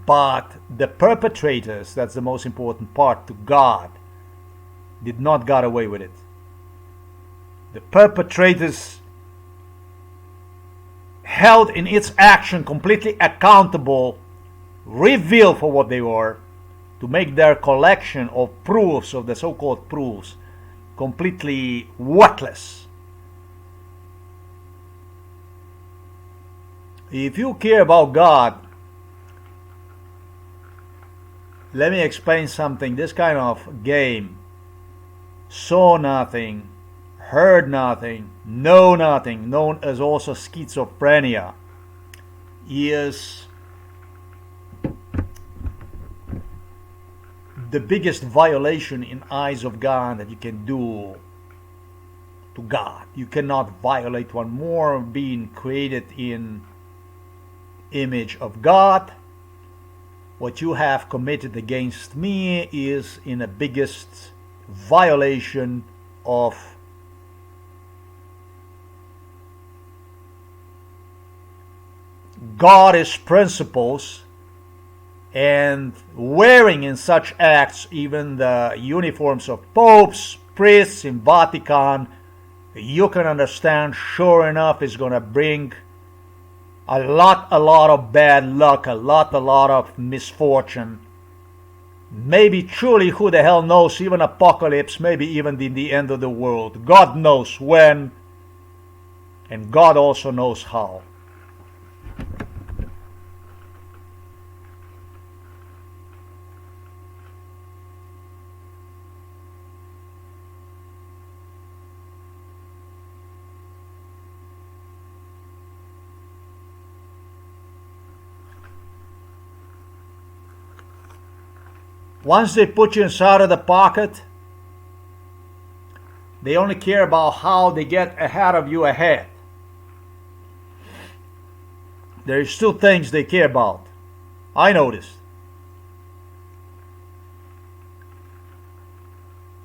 But the perpetrators, that's the most important part, to God, did not get away with it. The perpetrators held in its action, completely accountable, revealed for what they were, to make their collection of proofs, of the so-called proofs, completely worthless. If you care about God, let me explain something. This kind of game, saw nothing, heard nothing, know nothing, known as also schizophrenia, is the biggest violation in eyes of God that you can do to God. You cannot violate one more, being created in image of God. What you have committed against me is in the biggest violation of God's principles, and wearing in such acts even the uniforms of popes, priests in Vatican, you can understand, sure enough, is going to bring a lot of bad luck, a lot of misfortune. Maybe truly, who the hell knows, even apocalypse, maybe even the end of the world. God knows when, and God also knows how. Once they put you inside of the pocket, they only care about how they get ahead of you ahead. There's two things they care about. I noticed.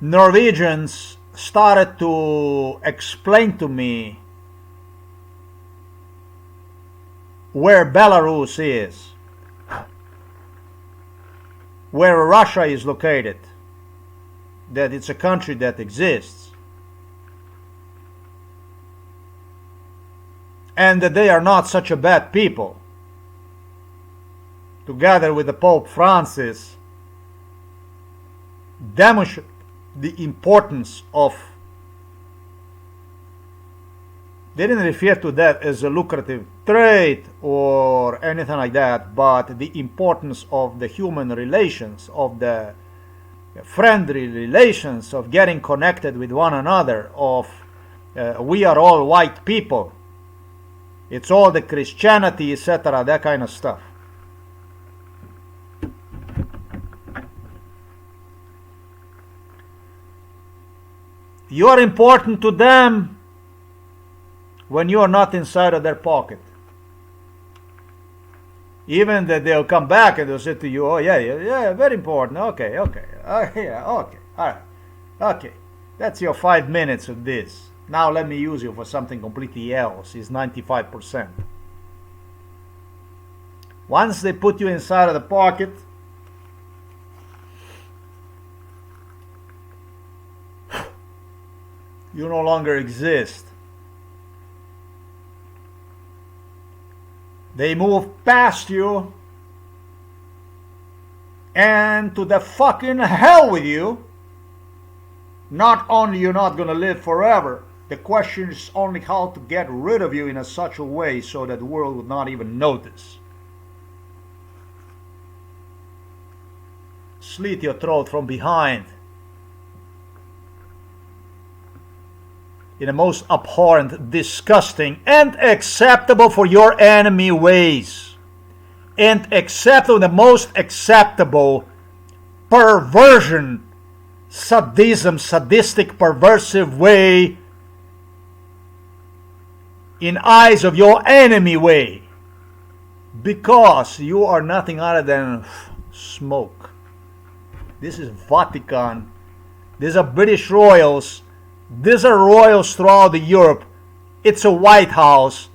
Norwegians started to explain to me where Belarus is, where Russia is located, that it's a country that exists, and that they are not such a bad people. Together with the Pope Francis, demonstrate the importance of, they didn't refer to that as a lucrative trade or anything like that, but the importance of the human relations, of the friendly relations, of getting connected with one another, of we are all white people, it's all the Christianity, etc., that kind of stuff. You are important to them when you are not inside of their pocket. Even that they'll come back and they'll say to you, oh yeah, very important, okay, yeah, okay, all right, okay, that's your 5 minutes of this. Now let me use you for something completely else. It's 95%. Once they put you inside of the pocket, you no longer exist. They move past you and to the fucking hell with you. Not only you're not gonna live forever, The question is only how to get rid of you in such a way so that the world would not even notice. Slit your throat from behind in the most abhorrent, disgusting, and acceptable for your enemy ways. And acceptable, the most acceptable perversion, sadism, sadistic, perversive way in eyes of your enemy way. Because you are nothing other than smoke. This is Vatican. These are British royals. These are royals throughout Europe. It's a White House.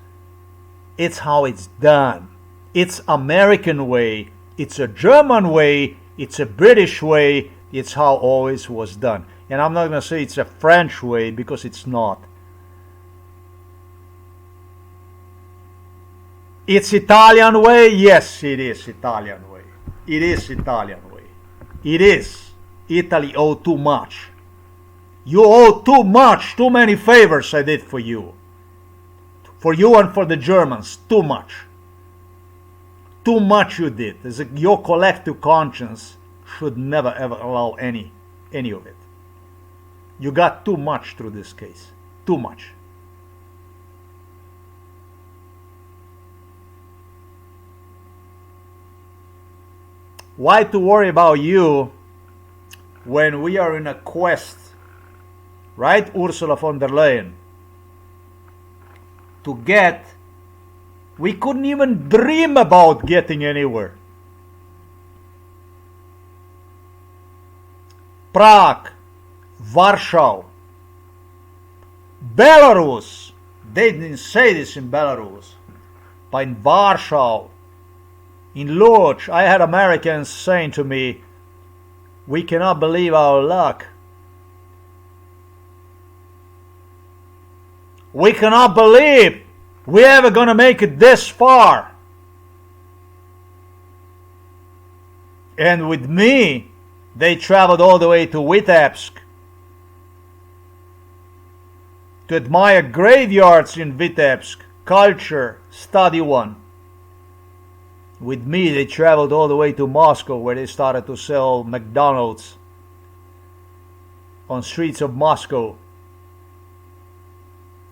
It's how it's done. It's American way. It's a German way. It's a British way. It's how always was done. And I'm not going to say it's a French way, because it's not. It's Italian way? Yes, it is Italian way. It is Italian way. It is. Italy owe too much. You owe too much. Too many favors I did for you. For you and for the Germans. Too much. Too much you did. Your collective conscience should never ever allow any of it. You got too much through this case. Too much. Why to worry about you when we are in a quest, right, Ursula von der Leyen, to get, we couldn't even dream about getting anywhere. Prague, Warsaw, Belarus, they didn't say this in Belarus, but in Warsaw, in Lodz, I had Americans saying to me, we cannot believe our luck. We cannot believe we're ever going to make it this far. And with me, they traveled all the way to Vitebsk to admire graveyards in Vitebsk, culture, study one. With me, they traveled all the way to Moscow, where they started to sell McDonald's on streets of Moscow.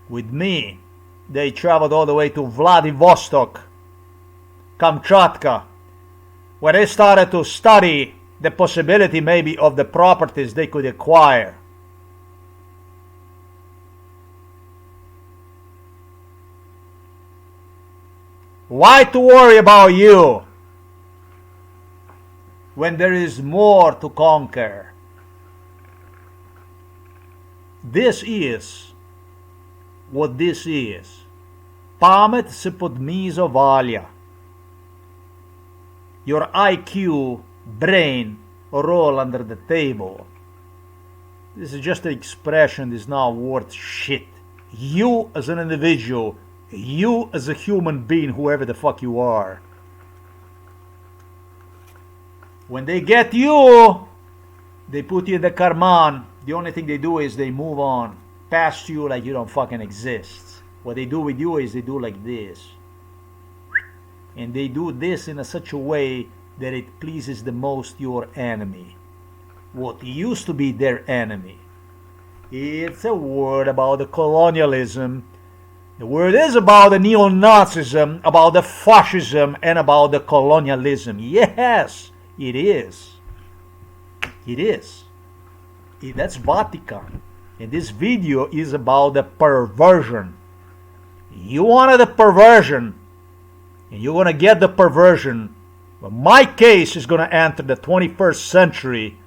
With me, they traveled all the way to Vladivostok, Kamchatka, where they started to study the possibility maybe of the properties they could acquire. Why to worry about you when there is more to conquer? This is what this is. Pamet se podmizo valja. Your IQ, brain, roll under the table. This is just an expression that is not worth shit. You as an individual, you as a human being, whoever the fuck you are. When they get you, they put you in the karman. The only thing they do is they move on past you like you don't fucking exist. What they do with you is they do like this. And they do this in such a way that it pleases the most your enemy. What used to be their enemy. It's a word about the colonialism. The word is about the neo-Nazism, about the fascism, and about the colonialism. Yes, it is. It is. That's Vatican. And this video is about the perversion. You wanted the perversion, and you're going to get the perversion. But my case is going to enter the 21st century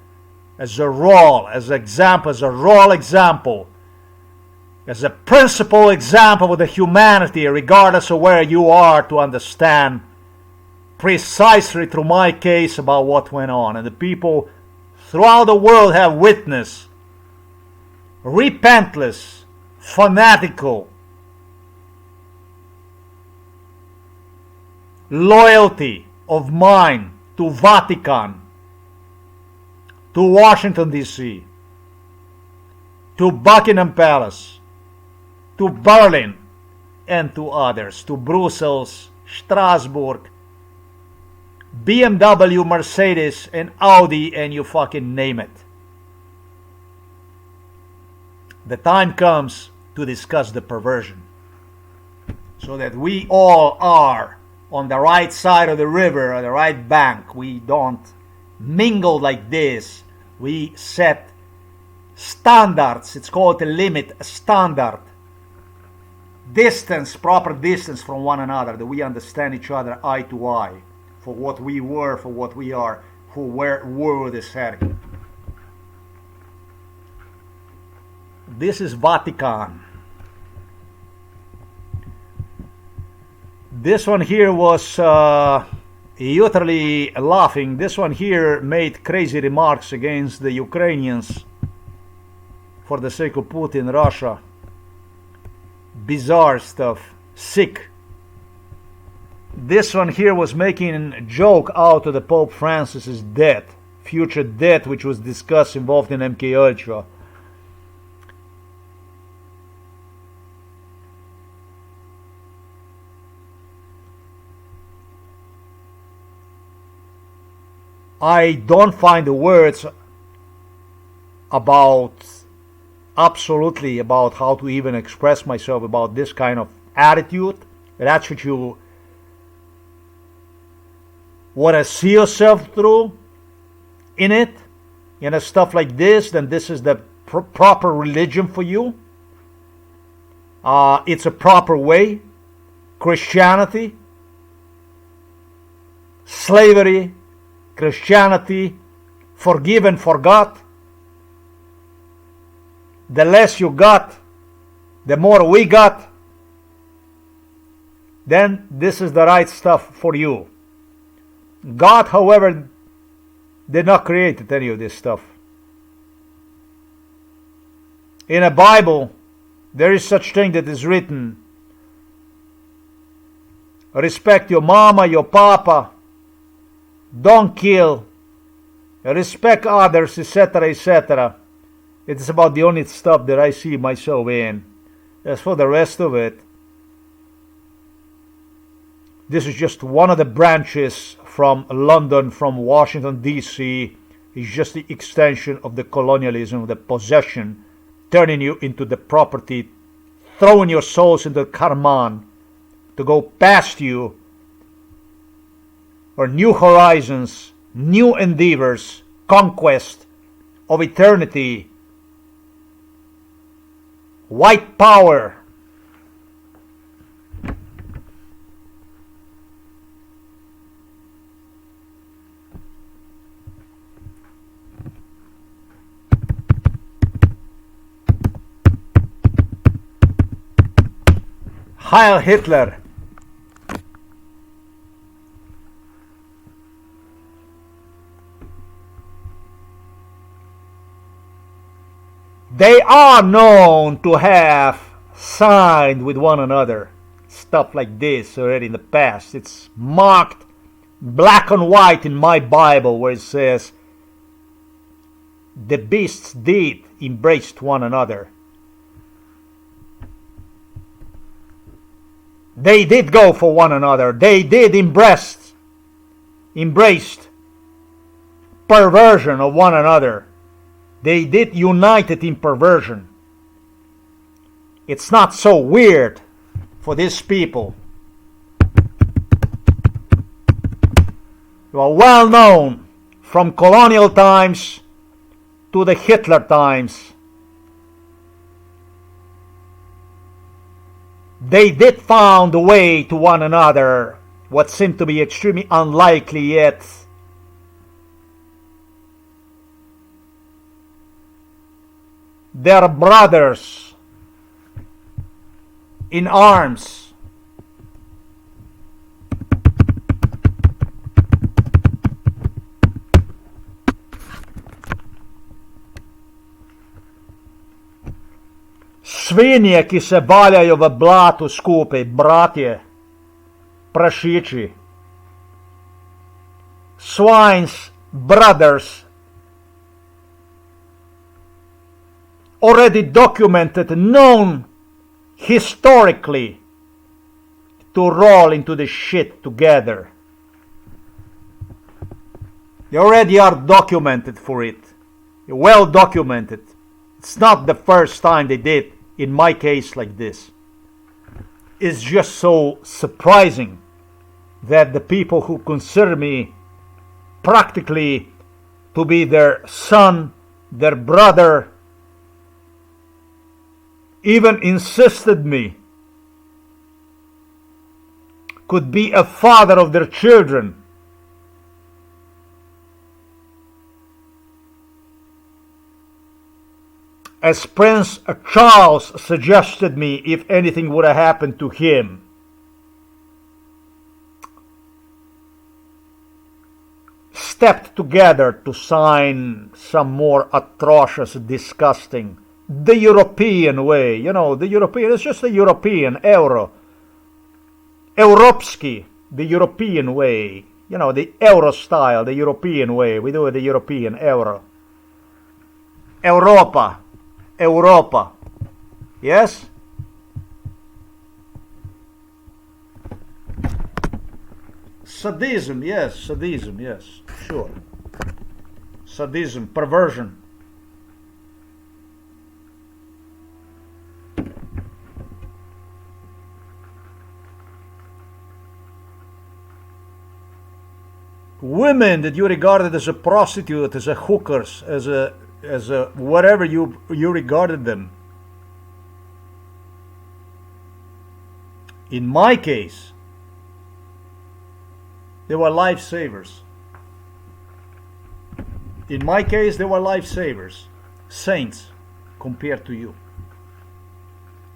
as a raw, as an example, as a raw example, as a principal example of the humanity, regardless of where you are, to understand precisely through my case about what went on. And the people throughout the world have witnessed repentless, fanatical loyalty of mine to Vatican, to Washington, D.C., to Buckingham Palace, to Berlin and to others, to Brussels, Strasbourg, BMW, Mercedes, and Audi, and you fucking name it. The time comes to discuss the perversion, so that we all are on the right side of the river, or the right bank. We don't mingle like this. We set standards. It's called a limit, a standard. Distance, proper distance from one another, that we understand each other eye to eye, for what we were, for what we are, where world is heading. This is Vatican. This one here was utterly laughing. This one here made crazy remarks against the Ukrainians for the sake of Putin, Russia. Bizarre stuff. Sick. This one here was making a joke out of the Pope Francis's death, future death, which was discussed involved in MK Ultra. I don't find the words absolutely about how to even express myself about this kind of attitude. That's what you want to see yourself through in it, stuff like this, then this is the proper religion for you. It's a proper way. Christianity, slavery, Christianity, forgive and forgot. The less you got, the more we got. Then this is the right stuff for you. God, however, did not create any of this stuff. In a Bible, there is such thing that is written: respect your mama, your papa, don't kill, respect others, etc., etc. It's about the only stuff that I see myself in. As for the rest of it, this is just one of the branches from London, from Washington, D.C. It's just the extension of the colonialism, of the possession, turning you into the property, throwing your souls into the karman to go past you, or new horizons, new endeavors, conquest of eternity, white power. Heil Hitler. They are known to have signed with one another stuff like this already in the past. It's marked black and white in my Bible, where it says the beasts did embrace one another. They did go for one another. They did embraced perversion of one another. They did united in perversion. It's not so weird for these people who are well known from colonial times to the Hitler times. They did found a way to one another, what seemed to be extremely unlikely, yet their brothers in arms. Svinje, ki se valjajo v blatu skupaj, bratje, prašiči. Swines, brothers, already documented, known historically to roll into the shit together. They already are documented for it. Well documented. It's not the first time they did, in my case, like this. It's just so surprising that the people who consider me practically to be their son, their brother, even insisted me could be a father of their children. As Prince Charles suggested me if anything would have happened to him. Stepped together to sign some more atrocious, disgusting, the European way. You know, the European, it's just the European, euro. Europski, the European way. You know, the euro style, the European way. We do it the European, euro. Europa. Europa. Yes? Sadism, yes, sure. Sadism, perversion. Women that you regarded as a prostitute, as a hookers, as a whatever you regarded them. In my case, they were lifesavers. In my case, they were lifesavers. Saints, compared to you.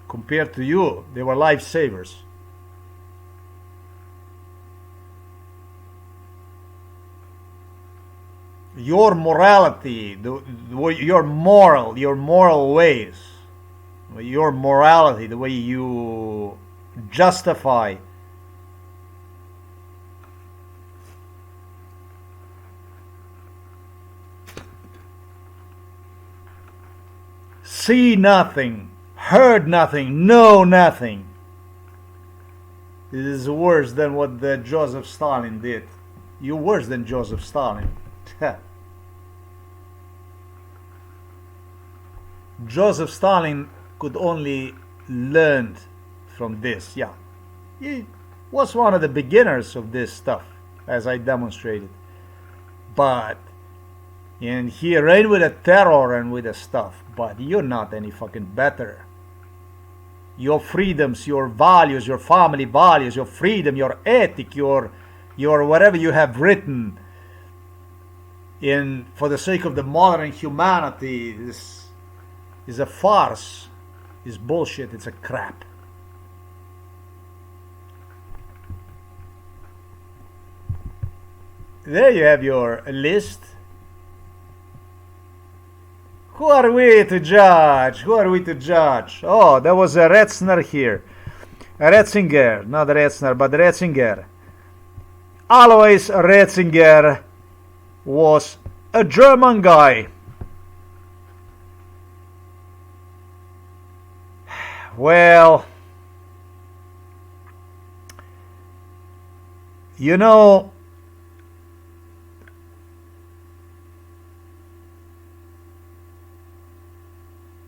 Compared to you, they were lifesavers. Your morality, your moral ways, your morality, the way you justify see nothing, heard nothing, know nothing. This is worse than what Joseph Stalin did. You're worse than Joseph Stalin. Joseph Stalin could only learn from this. Yeah, he was one of the beginners of this stuff, as I demonstrated. And he reigned with the terror and with the stuff. But you're not any fucking better. Your freedoms, your values, your family values, your freedom, your ethic, your whatever you have written in for the sake of the modern humanity is a farce, is bullshit, it's a crap. There you have your list. Who are we to judge? Who are we to judge? Oh, there was a Retzner here. A Retzinger, not Retzner, but Retzinger. Alois Retzinger was a German guy. Well, you know,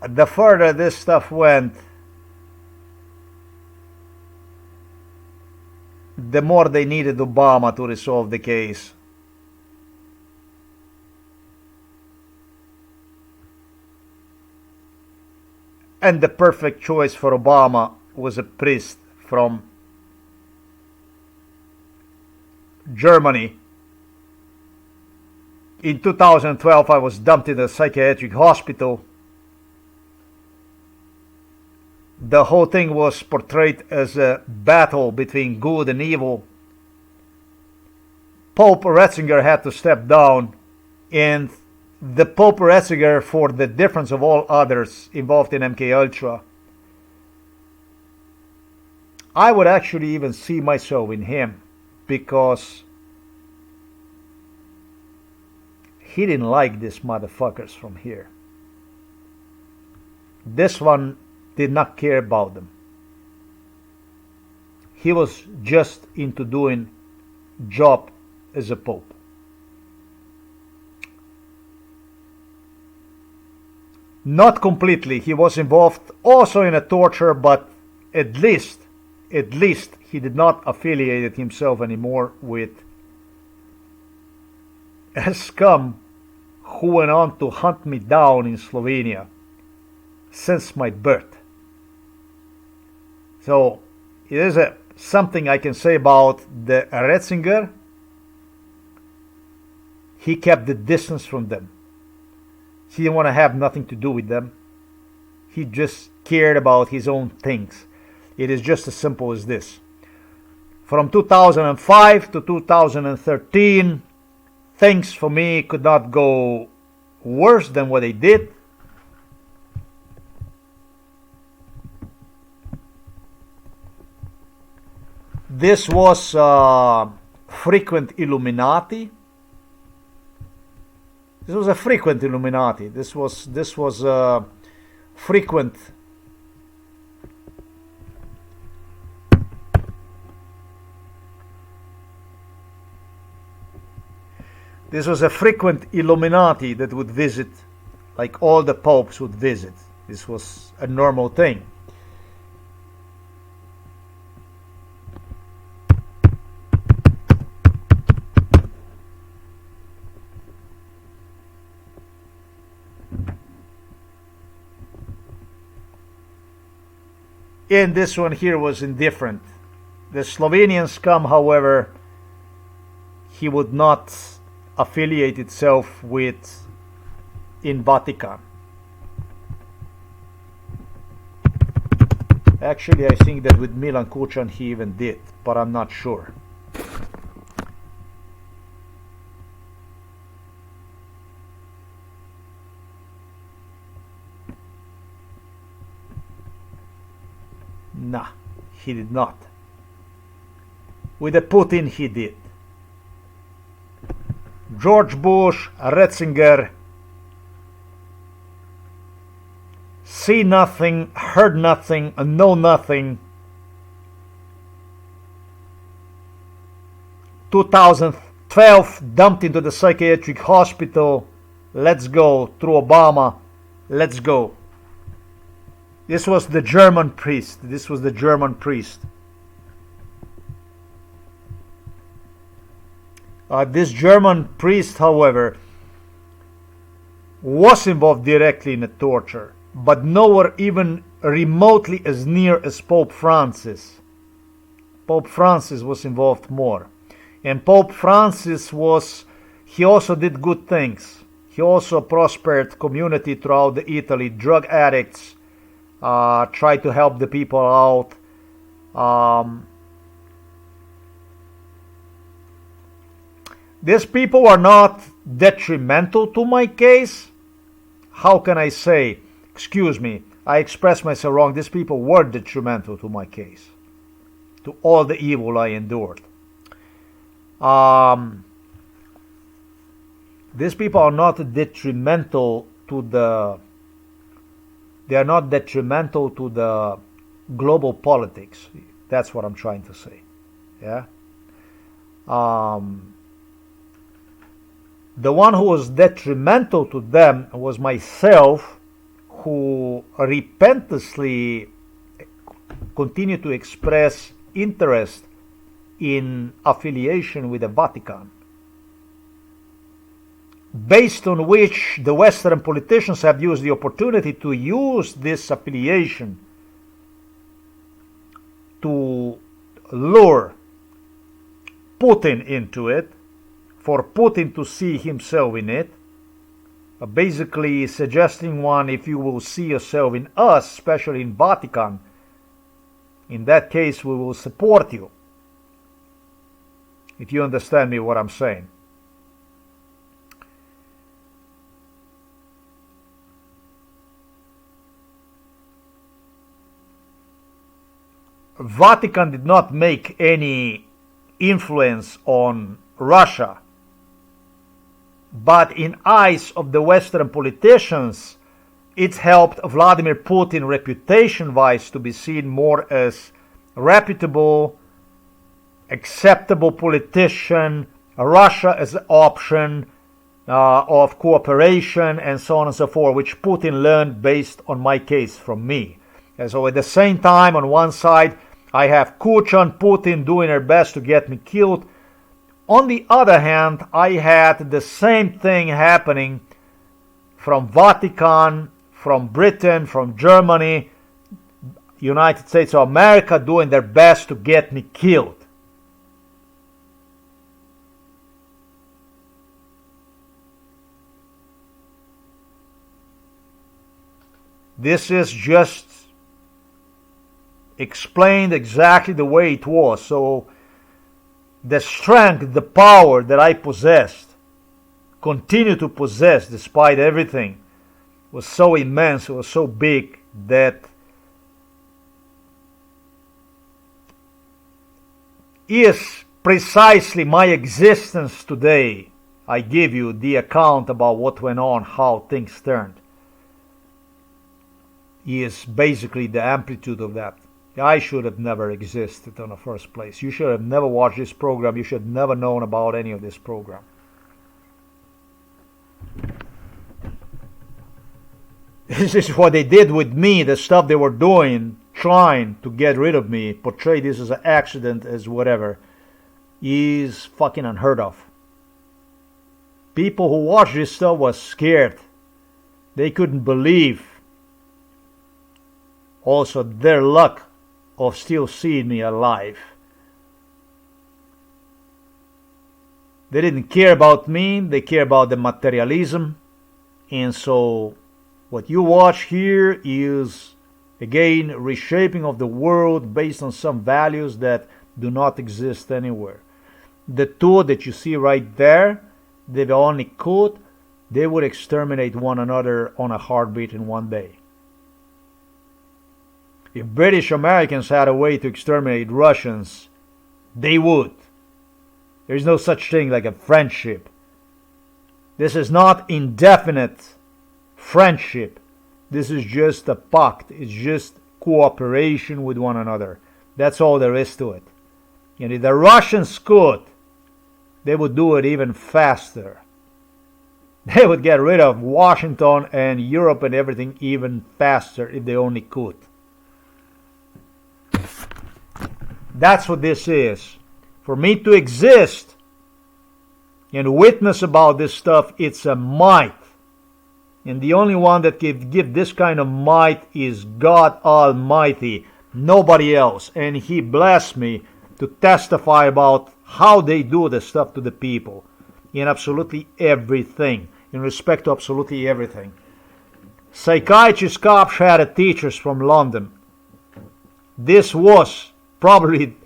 the further this stuff went, the more they needed Obama to resolve the case. And the perfect choice for Obama was a priest from Germany. In 2012, I was dumped in a psychiatric hospital. The whole thing was portrayed as a battle between good and evil. Pope Ratzinger had to step down, and the Pope Ratzinger, for the difference of all others involved in MKUltra, I would actually even see myself in him, because he didn't like these motherfuckers from here. This one did not care about them. He was just into doing job as a pope. Not completely. He was involved also in a torture, but at least he did not affiliate himself anymore with a scum who went on to hunt me down in Slovenia since my birth. So it is something I can say about the Ratzinger. He kept the distance from them. He didn't want to have nothing to do with them. He just cared about his own things. It is just as simple as this. From 2005 to 2013, things for me could not go worse than what they did. This was frequent Illuminati. This was a frequent Illuminati. This was frequent. This was a frequent Illuminati that would visit, like all the popes would visit. This was a normal thing. And this one here was indifferent. The Slovenian scum, however, he would not affiliate itself with in Vatican. Actually, I think that with Milan Kučan he even did, but I'm not sure. Nah, he did not. With the Putin he did. George Bush, Ratzinger, see nothing, heard nothing, know nothing. 2012, dumped into the psychiatric hospital. Let's go. Through Obama. Let's go. This was the German priest. This was the German priest. This German priest, however, was involved directly in the torture, but nowhere even remotely as near as Pope Francis. Pope Francis was involved more. And Pope Francis he also did good things. He also prospered community throughout the Italy, drug addicts, tried to help the people out. These people are not detrimental to my case. How can I say? Excuse me, I expressed myself wrong. These people were detrimental to my case, to all the evil I endured. These people are not detrimental to the. They are not detrimental to the global politics. That's what I'm trying to say. Yeah. The one who was detrimental to them was myself, who repentlessly continued to express interest in affiliation with the Vatican, based on which the Western politicians have used the opportunity to use this affiliation to lure Putin into it, for Putin to see himself in it, basically suggesting if you will see yourself in us, especially in Vatican, in that case we will support you. If you understand me what I'm saying. Vatican did not make any influence on Russia, but in eyes of the Western politicians, it helped Vladimir Putin reputation-wise to be seen more as reputable, acceptable politician, Russia as an option of cooperation, and so on and so forth, which Putin learned based on my case from me. And so at the same time, on one side, I have Kucha and Putin doing their best to get me killed. On the other hand, I had the same thing happening from Vatican, from Britain, from Germany, United States of America, doing their best to get me killed. This is just explained exactly the way it was. So the strength, the power that I possessed, continue to possess despite everything, was so immense, it was so big that is precisely my existence today. I give you the account about what went on, how things turned. Is basically the amplitude of that. I should have never existed in the first place. You should have never watched this program. You should have never known about any of this program. This is what they did with me, the stuff they were doing, trying to get rid of me, portray this as an accident, as whatever, is fucking unheard of. People who watched this stuff were scared. They couldn't believe also their luck of still seeing me alive. They didn't care about me, they care about the materialism. And so what you watch here is, again, reshaping of the world based on some values that do not exist anywhere. The two that you see right there, they only could, they would exterminate one another on a heartbeat in one day. If British Americans had a way to exterminate Russians, they would. There is no such thing like a friendship. This is not indefinite friendship. This is just a pact. It's just cooperation with one another. That's all there is to it. And if the Russians could, they would do it even faster. They would get rid of Washington and Europe and everything even faster if they only could. That's what this is. For me to exist and witness about this stuff, it's a might. And the only one that can give this kind of might is God Almighty, nobody else. And He blessed me to testify about how they do this stuff to the people in absolutely everything, in respect to absolutely everything. Psychiatrist cops had teachers from London. This was probably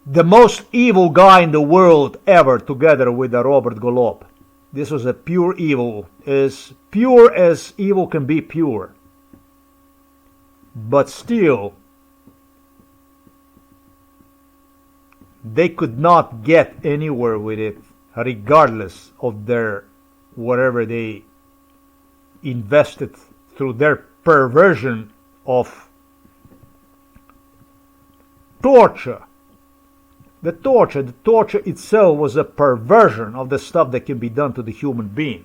the most evil guy in the world ever, together with Robert Golob. This was a pure evil, as pure as evil can be pure. But still, they could not get anywhere with it, regardless of their whatever they invested through their perversion of torture. The torture itself was a perversion of the stuff that can be done to the human being.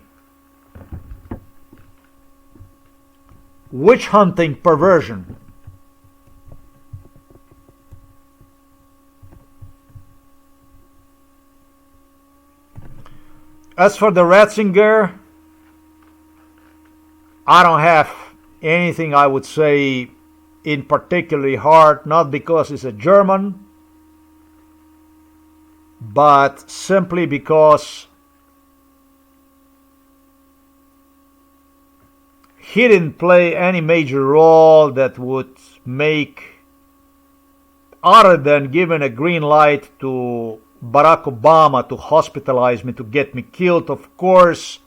Witch hunting perversion. As for the Ratzinger, I don't have anything I would say in particularly hard, not because he's a German, but simply because he didn't play any major role that would make, other than giving a green light to Barack Obama to hospitalize me, to get me killed, of course,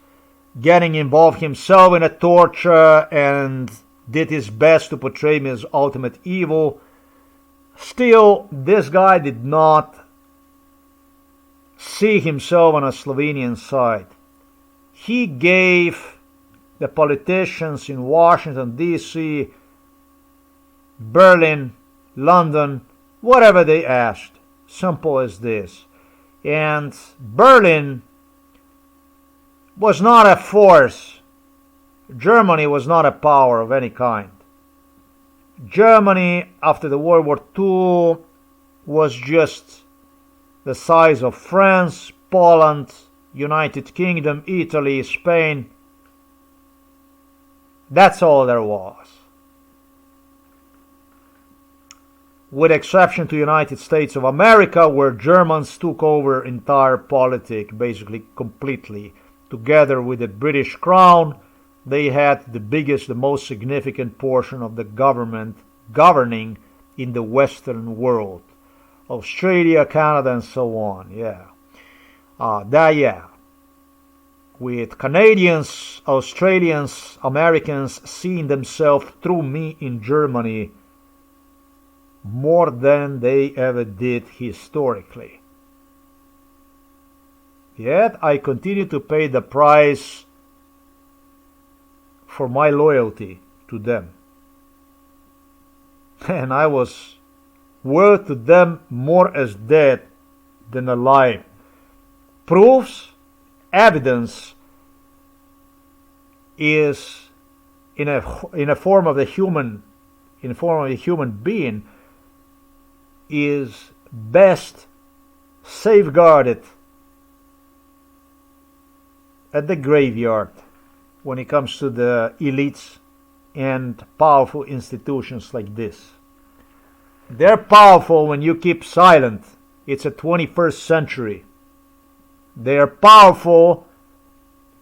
getting involved himself in a torture and did his best to portray me as ultimate evil. Still, this guy did not see himself on a Slovenian side. He gave the politicians in Washington, D.C., Berlin, London, whatever they asked. Simple as this. And Berlin was not a force. Germany was not a power of any kind. Germany, after the World War II, was just the size of France, Poland, United Kingdom, Italy, Spain. That's all there was. With exception to United States of America, where Germans took over entire politics, basically completely. Together with the British Crown, they had the biggest, the most significant portion of the government governing in the Western world. Australia, Canada, and so on, with Canadians, Australians, Americans seeing themselves through me in Germany more than they ever did historically. Yet I continue to pay the price for my loyalty to them. And I was worth to them more as dead than alive. Proofs, evidence is in a form of a human being is best safeguarded at the graveyard when it comes to the elites and powerful institutions like this. They're powerful when you keep silent. It's a 21st century. They are powerful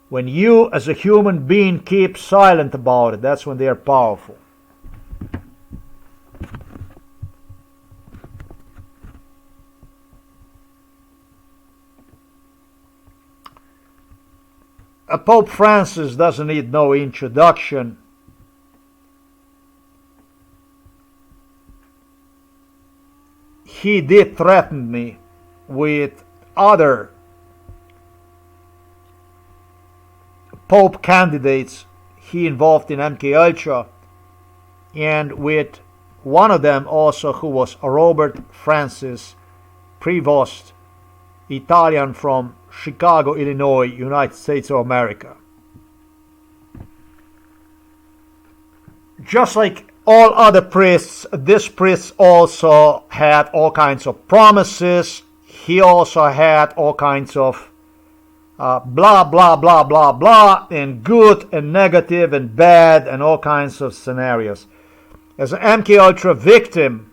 when you as a human being keep silent about it. That's when they are powerful. Pope Francis doesn't need no introduction. He did threaten me with other Pope candidates he involved in MK Ultra, and with one of them also, who was Robert Francis Prevost, Italian from Chicago, Illinois, United States of America. Just like all other priests, this priest also had all kinds of promises. He also had all kinds of blah, blah, blah, blah, blah, and good and negative and bad and all kinds of scenarios. As an MK Ultra victim,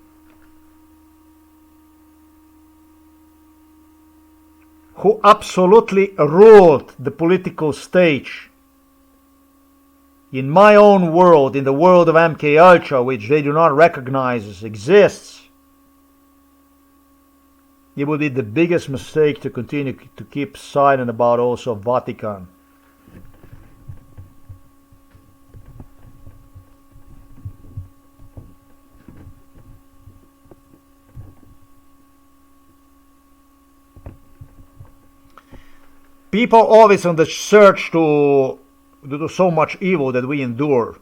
who absolutely ruled the political stage in my own world, in the world of MK Ultra, which they do not recognize as exists, it would be the biggest mistake to continue to keep silent about also Vatican. People always on the search to do so much evil that we endure,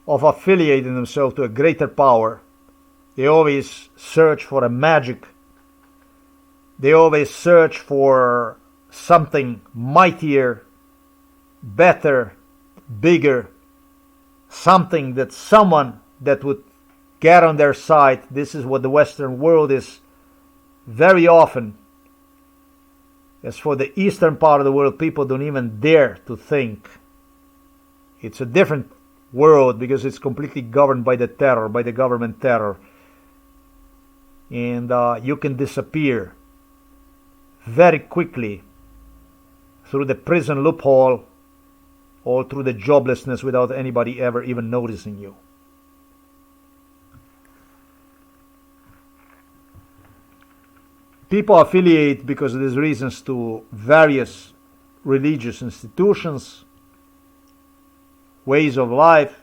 of affiliating themselves to a greater power. They always search for a magic. They always search for something mightier, better, bigger, something that someone that would get on their side. This is what the Western world is very often. As for the eastern part of the world, people don't even dare to think. It's a different world because it's completely governed by the terror, by the government terror. And you can disappear very quickly through the prison loophole or through the joblessness without anybody ever even noticing you. People affiliate because of these reasons to various religious institutions, ways of life,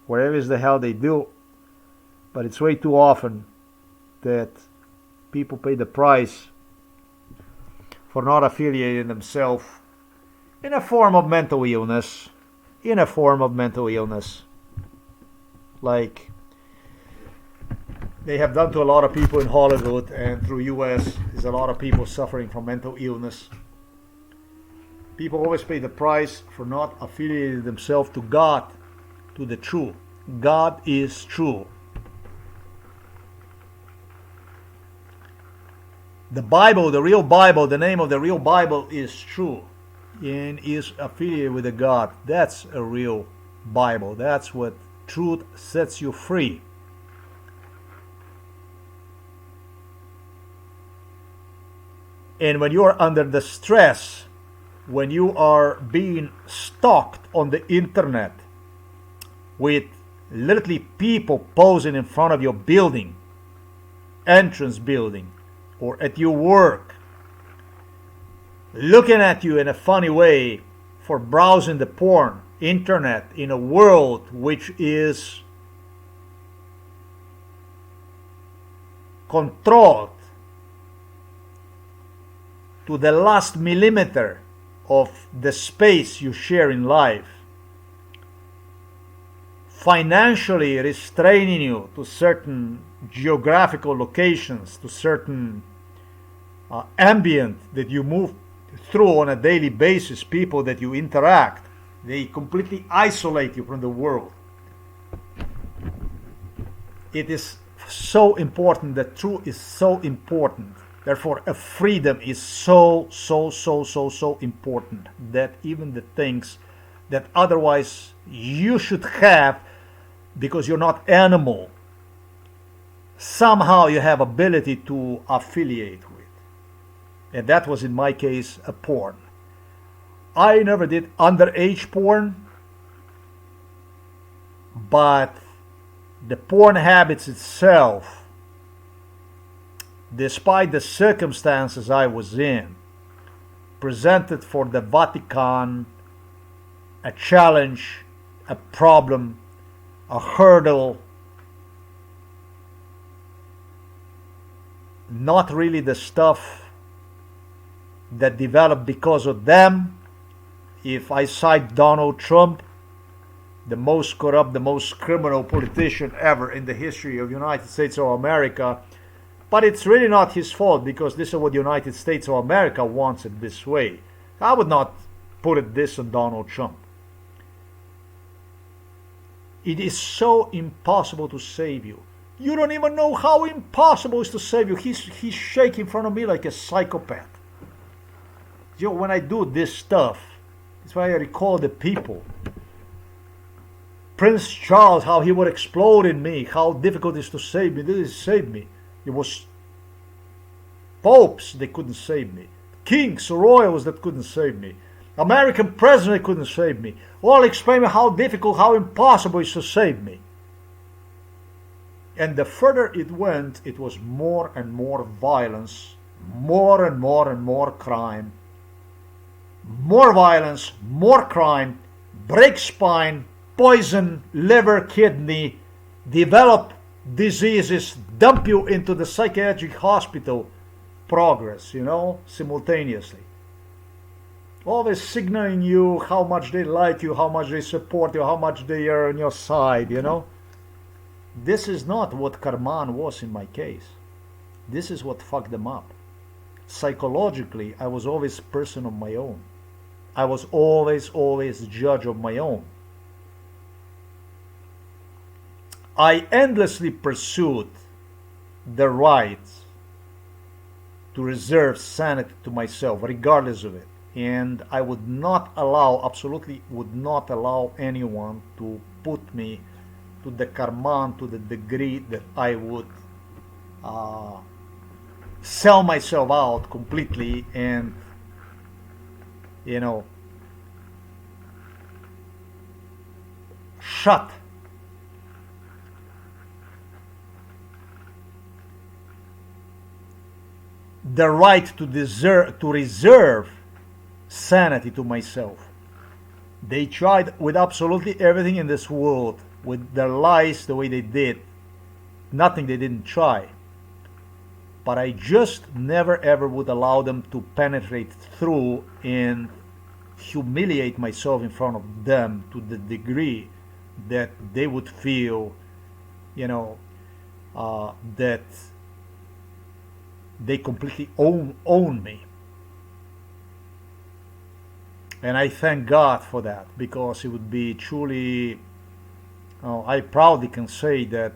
whatever the hell they do. But it's way too often that people pay the price for not affiliating themselves in a form of mental illness, like they have done to a lot of people in Hollywood and through US. There's a lot of people suffering from mental illness. People always pay the price for not affiliating themselves to God, to the truth. God is true. The Bible, the real Bible, the name of the real Bible is true and is affiliated with the God. That's a real Bible. That's what truth sets you free. And when you are under the stress, when you are being stalked on the internet with literally people posing in front of your building, entrance building, or at your work, looking at you in a funny way for browsing the porn internet in a world which is controlled to the last millimeter of the space you share in life, financially restraining you to certain geographical locations, to certain ambient that you move through on a daily basis, people that you interact. They completely isolate you from the world. It is so important. The truth is so important. Therefore, a freedom is so important that even the things that otherwise you should have because you're not animal, somehow you have ability to affiliate with. And that was in my case a porn. I never did underage porn, but the porn habits itself, despite the circumstances I was in, presented for the Vatican a challenge, a problem, a hurdle, not really the stuff that developed because of them. If I cite Donald Trump, the most corrupt, the most criminal politician ever in the history of the United States of America, but it's really not his fault because this is what the United States of America wants it this way. I would not put it this on Donald Trump. It is so impossible to save you. You don't even know how impossible it is to save you. He's shaking in front of me like a psychopath. You know, when I do this stuff, that's why I recall the people. Prince Charles, how he would explode in me, how difficult it is to save me. This is save me. It was popes, they couldn't save me. Kings, royals that couldn't save me. American president couldn't save me. All explain me how difficult, how impossible it is to save me. And the further it went, it was more and more violence, more and more crime. More violence, more crime, break spine, poison liver, kidney, develop diseases, dump you into the psychiatric hospital, progress, simultaneously. Always signaling you how much they like you, how much they support you, how much they are on your side, This is not what Karman was in my case. This is what fucked them up. Psychologically, I was always a person of my own. I was always judge of my own. I endlessly pursued the right to reserve sanity to myself, regardless of it. And I would not allow, absolutely would not allow anyone to put me to the karman, to the degree that I would sell myself out completely and shut the right to reserve sanity to myself. They tried with absolutely everything in this world, with their lies the way they did. Nothing they didn't try. But I just never ever would allow them to penetrate through and humiliate myself in front of them to the degree that they would feel, that they completely own me. And I thank God for that, because it would be truly, I proudly can say that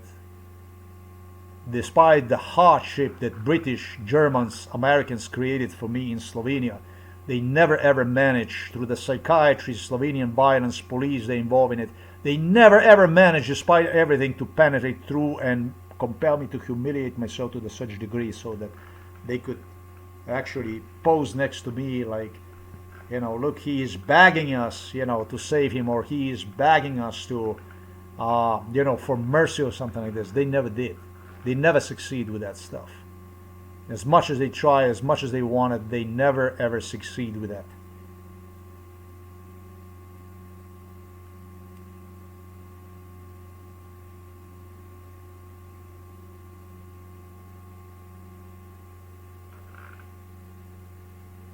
despite the hardship that British, Germans, Americans created for me in Slovenia, they never ever managed, through the psychiatry, Slovenian violence, police they involved in it, they never ever managed, despite everything, to penetrate through and compel me to humiliate myself to such degree so that they could actually pose next to me like, look, he is begging us, to save him, or he is begging us to, for mercy or something like this. They never did. They never succeed with that stuff. As much as they try, as much as they wanted, they never ever succeed with that.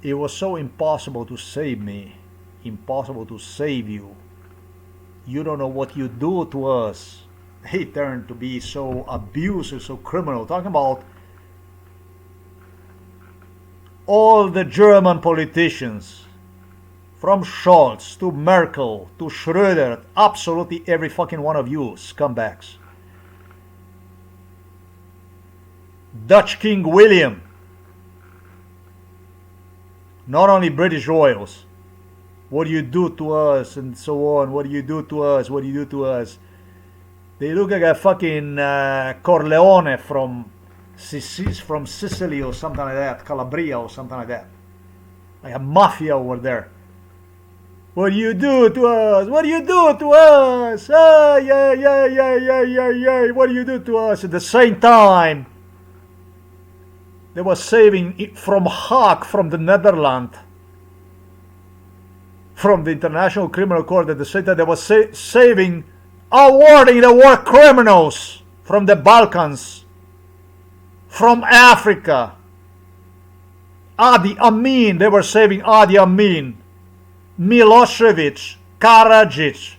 It was so impossible to save me, impossible to save you. You don't know what you do to us. They turned to be so abusive, so criminal. Talking about all the German politicians, from Scholz to Merkel to Schröder, absolutely every fucking one of you scumbags. Dutch King William, not only British royals, what do you do to us, and so on, what do you do to us, what do you do to us? They look like a fucking Corleone from Sicily or something like that, Calabria or something like that. Like a mafia over there. What do you do to us? What do you do to us? Ah, yeah. What do you do to us? At the same time, they were saving it from Hague, from the Netherlands, from the International Criminal Court. At the same time, they were saving, awarding the war criminals from the Balkans, from Africa. Adi Amin, they were saving Adi Amin, Milosevic, Karadzic,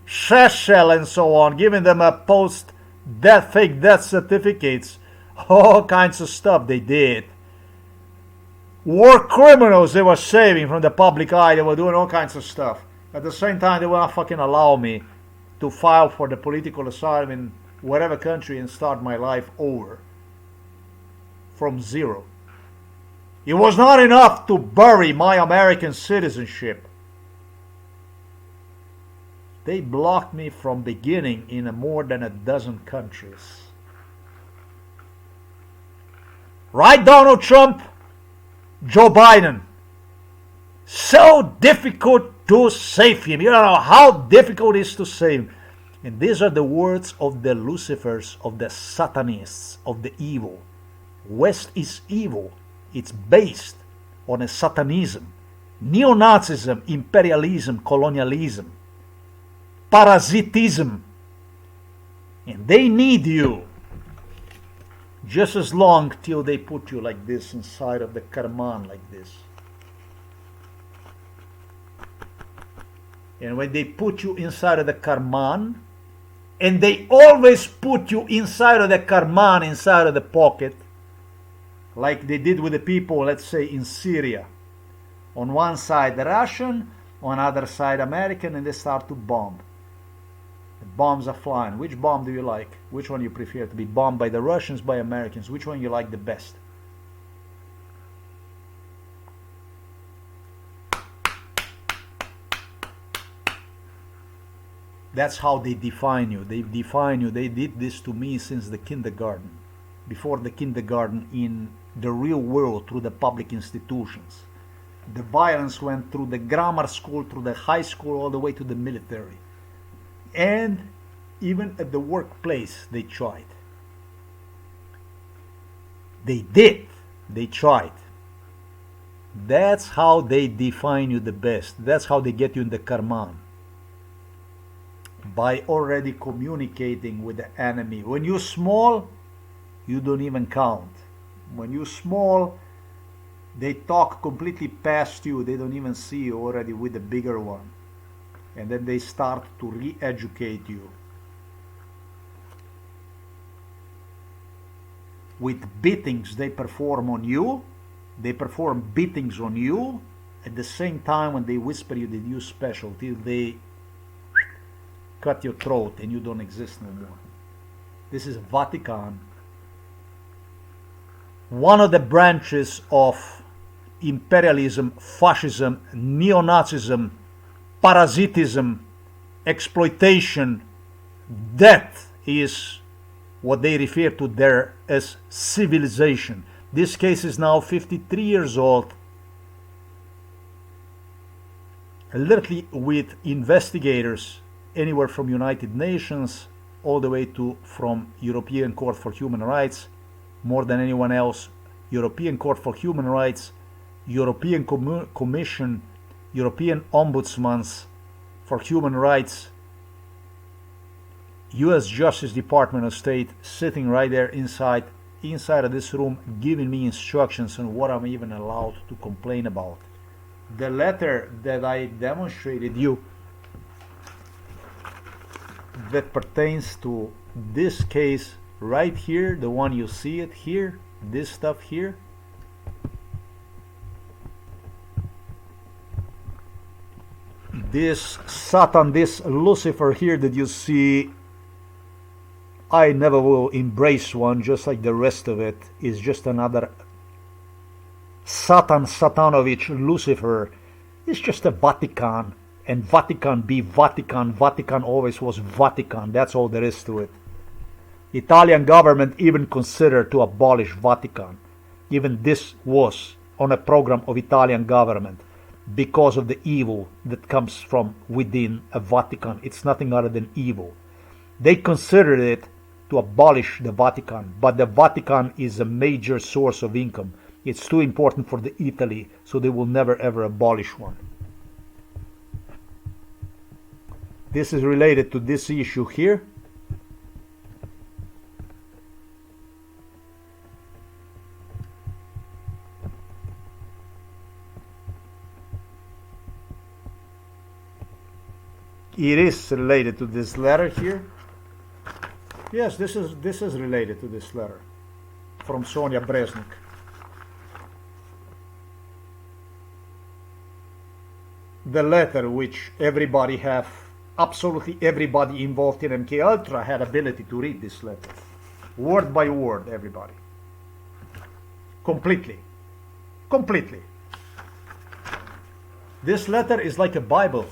Šešelj, and so on, giving them a post-death, fake death certificates, all kinds of stuff they did. War criminals they were saving from the public eye, they were doing all kinds of stuff. At the same time, they will not fucking allow me to file for the political asylum in whatever country and start my life over from zero. It was not enough to bury my American citizenship. They blocked me from beginning in more than a dozen countries. Right, Donald Trump? Joe Biden. So difficult to save him. You don't know how difficult it is to save him. And these are the words of the Lucifers, of the Satanists, of the evil. West is evil. It's based on a Satanism, neo-Nazism, imperialism, colonialism, parasitism. And they need you just as long till they put you like this inside of the karman, like this. And when they put you inside of the karman, and they always put you inside of the karman, inside of the pocket, like they did with the people, let's say, in Syria. On one side the Russian, on other side American, and they start to bomb. The bombs are flying. Which bomb do you like? Which one you prefer to be bombed by the Russians, by Americans? Which one you like the best? That's how they define you. They define you. They did this to me since the kindergarten. Before the kindergarten, in the real world, through the public institutions. The violence went through the grammar school, through the high school, all the way to the military. And even at the workplace, they tried. They did. They tried. That's how they define you the best. That's how they get you in the karman. By already communicating with the enemy. When you're small, you don't even count. When you're small, they talk completely past you. They don't even see you already with the bigger one. And then they start to re-educate you. with beatings they perform on you. They perform beatings on you at the same time when they whisper you that you're special, till they cut your throat and you don't exist no more. This is Vatican. One of the branches of imperialism, fascism, neo-Nazism, parasitism, exploitation. That is what they refer to there as civilization. This case is now 53 years old, literally with investigators anywhere from United Nations all the way to from European Court for Human Rights, more than anyone else, European Court for Human Rights, European Commission, European Ombudsmans for Human Rights, US Justice Department of State sitting right there inside of this room giving me instructions on what I'm even allowed to complain about. The letter that I demonstrated you that pertains to this case right here, the one you see it here, this stuff here, this Satan, this Lucifer here that you see, I never will embrace one, just like the rest of it is just another Satan, Satanovich, Lucifer. It's just a Vatican, and Vatican be Vatican. Vatican always was Vatican. That's all there is to it. Italian government even considered to abolish Vatican. Even this was on a program of Italian government because of the evil that comes from within a Vatican. It's nothing other than evil. They considered it to abolish the Vatican, but the Vatican is a major source of income. It's too important for the Italy, so they will never ever abolish one. This is related to this issue here. It is related to this letter here. Yes, this is related to this letter from Sonia Bresnik. The letter which everybody have, absolutely everybody involved in MK Ultra had ability to read this letter, word by word, everybody, completely. This letter is like a Bible.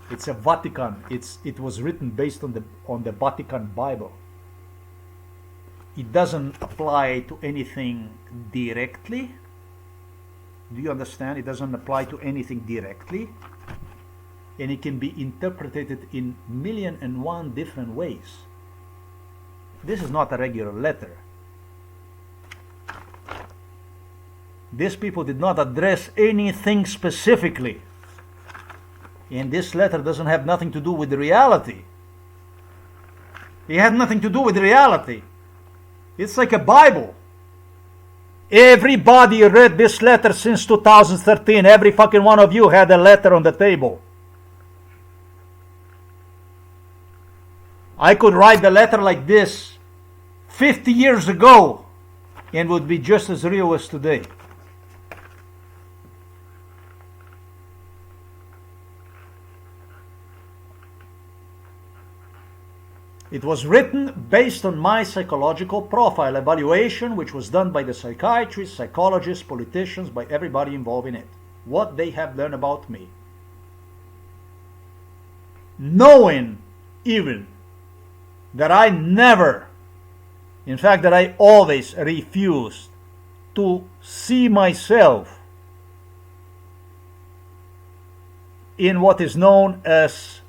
It's a Vatican. It was written based on the Vatican Bible. It doesn't apply to anything directly. Do you understand? It doesn't apply to anything directly. And it can be interpreted in 1,000,001 different ways. This is not a regular letter. These people did not address anything specifically. And this letter doesn't have nothing to do with the reality. It had nothing to do with reality. It's like a Bible. Everybody read this letter since 2013. Every fucking one of you had a letter on the table. I could write the letter like this 50 years ago and would be just as real as today. It was written based on my psychological profile evaluation, which was done by the psychiatrists, psychologists, politicians, by everybody involved in it. What they have learned about me. Knowing even that I never, in fact that I always refused to see myself in what is known as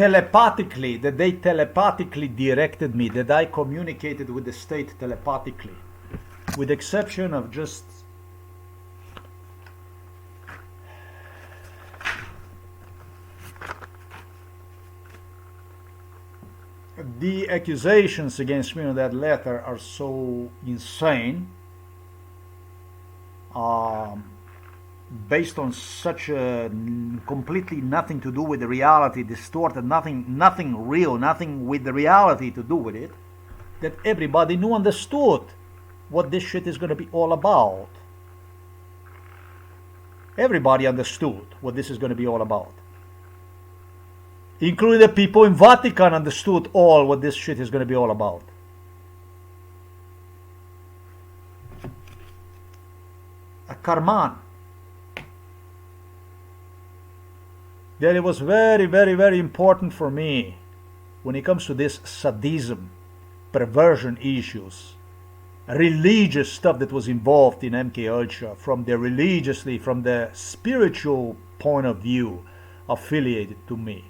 telepathically, that they telepathically directed me, that I communicated with the state telepathically, with the exception of just the accusations against me in that letter are so insane, based on such a completely nothing to do with the reality, distorted, nothing real, nothing with the reality to do with it, that everybody knew, understood what this shit is going to be all about. Everybody understood what this is going to be all about. Including the people in Vatican understood all what this shit is going to be all about. A Karman. That it was very, very, very important for me when it comes to this sadism, perversion issues, religious stuff that was involved in MK Ultra, from the spiritual point of view affiliated to me,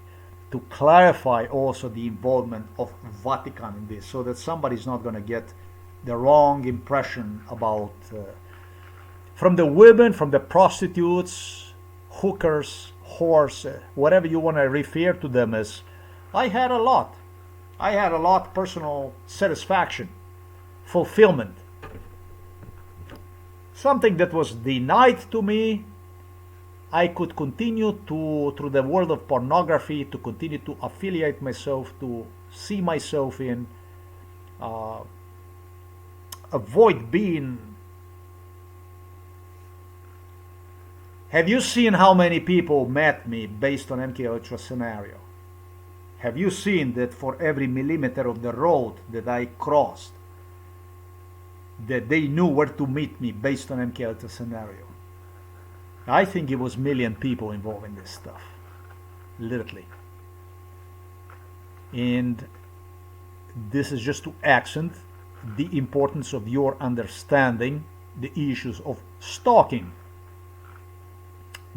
to clarify also the involvement of Vatican in this, so that somebody's not going to get the wrong impression about, from the women, from the prostitutes, hookers, whores, whatever you want to refer to them as. I had a lot personal satisfaction, fulfillment, something that was denied to me. I could continue through the world of pornography, to continue to affiliate myself, to see myself in, avoid being. Have you seen how many people met me based on MK Ultra scenario? Have you seen that for every millimeter of the road that I crossed, that they knew where to meet me based on MK Ultra scenario? I think it was million people involved in this stuff, literally. And this is just to accent the importance of your understanding the issues of stalking,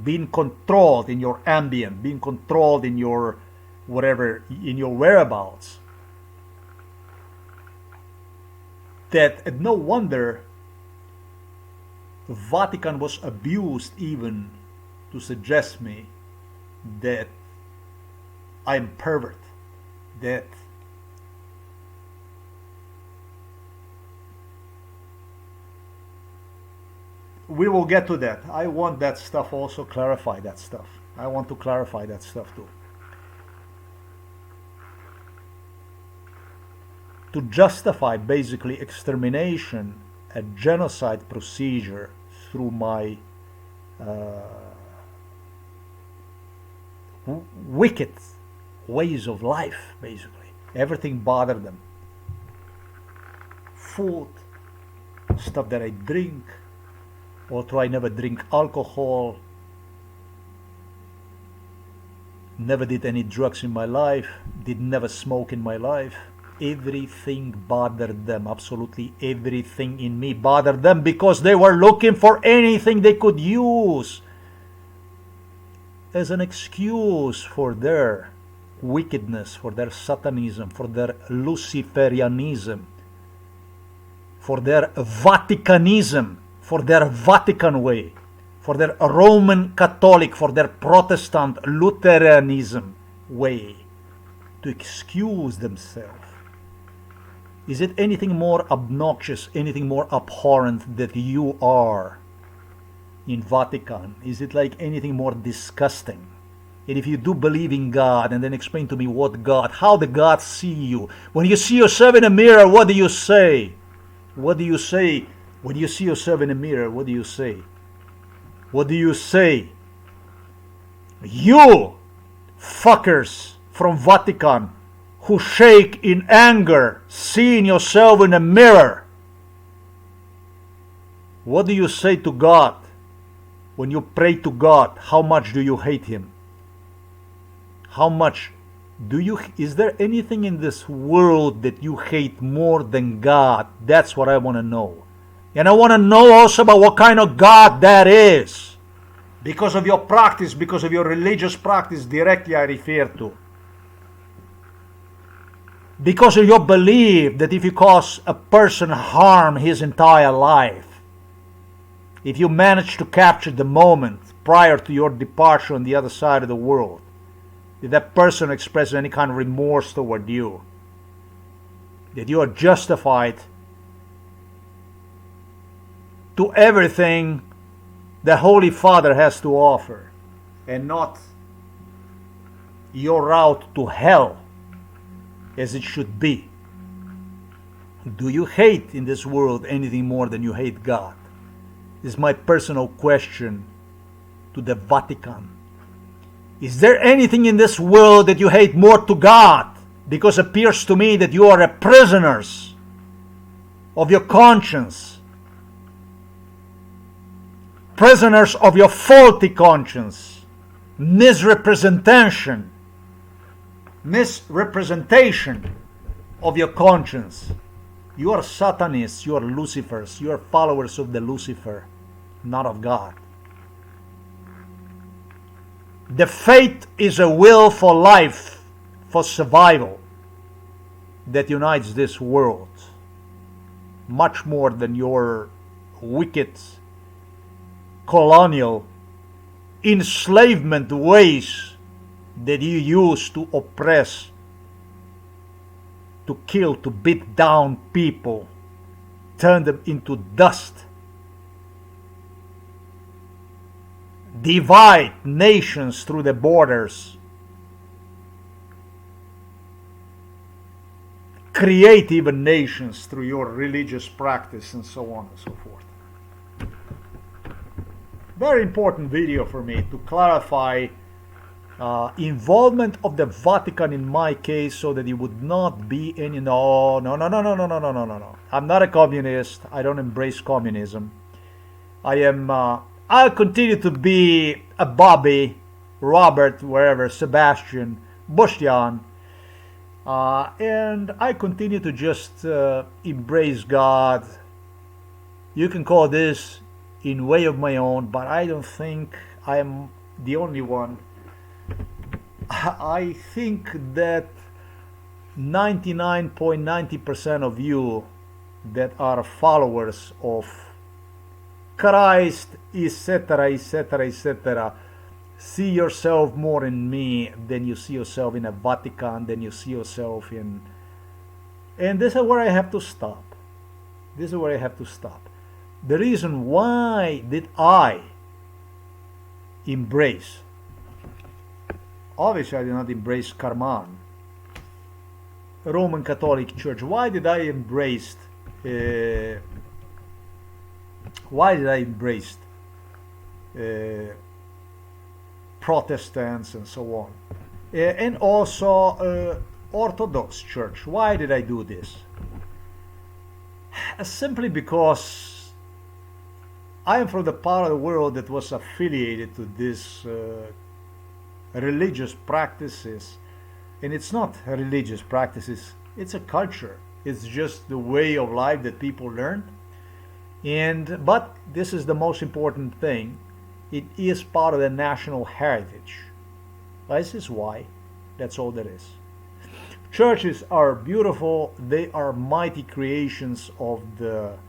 being controlled in your ambient, being controlled in your whatever, in your whereabouts. That no wonder the Vatican was abused even to suggest me that I'm pervert, that we will get to that. I want that stuff also, clarify that stuff. I want to clarify that stuff too. To justify basically extermination, a genocide procedure through my wicked ways of life, basically. Everything bothered them. Food, stuff that I drink, although I never drink alcohol, never did any drugs in my life, did never smoke in my life. Everything bothered them, absolutely everything in me bothered them, because they were looking for anything they could use as an excuse for their wickedness, for their satanism, for their Luciferianism, for their Vaticanism, for their Vatican way, for their Roman Catholic, for their Protestant Lutheranism way, to excuse themselves. Is it anything more obnoxious, anything more abhorrent that you are in Vatican? Is it like anything more disgusting? And if you do believe in God, and then explain to me what God, how the God see you. When you see yourself in a mirror, what do you say? What do you say? When you see yourself in a mirror, what do you say? What do you say? You fuckers from Vatican who shake in anger, seeing yourself in a mirror. What do you say to God when you pray to God? How much do you hate Him? How much do you, is there anything in this world that you hate more than God? That's what I want to know. And I want to know also about what kind of God that is. Because of your practice, because of your religious practice directly I refer to. because of your belief that if you cause a person harm his entire life, if you manage to capture the moment prior to your departure on the other side of the world, if that person expresses any kind of remorse toward you, that you are justified to everything the Holy Father has to offer, and not your route to hell as it should be. Do you hate in this world anything more than you hate God? This is my personal question to the Vatican. Is there anything in this world that you hate more to God? Because it appears to me that you are a prisoners of your conscience, prisoners of your faulty conscience, misrepresentation of your conscience. You are Satanists, you are Lucifers, you are followers of the Lucifer, not of God. The faith is a will for life, for survival, that unites this world much more than your wicked colonial enslavement ways that you use to oppress, to kill, to beat down people, turn them into dust, divide nations through the borders, create even nations through your religious practice, and so on and so forth. Very important video for me to clarify involvement of the Vatican in my case, so that it would not be any no. I'm not a communist. I don't embrace communism. I'll continue to be a Bobby, Robert, wherever, Sebastian, Bostian, and I continue to just embrace God. You can call this in way of my own, but I don't think I am the only one. I think that 99.90% of you that are followers of Christ, etc., etc., etc., see yourself more in me than you see yourself in a Vatican, than you see yourself in... And this is where I have to stop. This is where I have to stop. The reason why did I embrace... Obviously, I did not embrace Karman, Roman Catholic Church. Why did I embrace? Protestants and so on, and also Orthodox Church? Why did I do this? Simply because I am from the part of the world that was affiliated to this religious practices, and it's not religious practices, it's a culture, it's just the way of life that people learn. But this is the most important thing, it is part of the national heritage. This is why, that's all there is. Churches are beautiful, they are mighty creations of the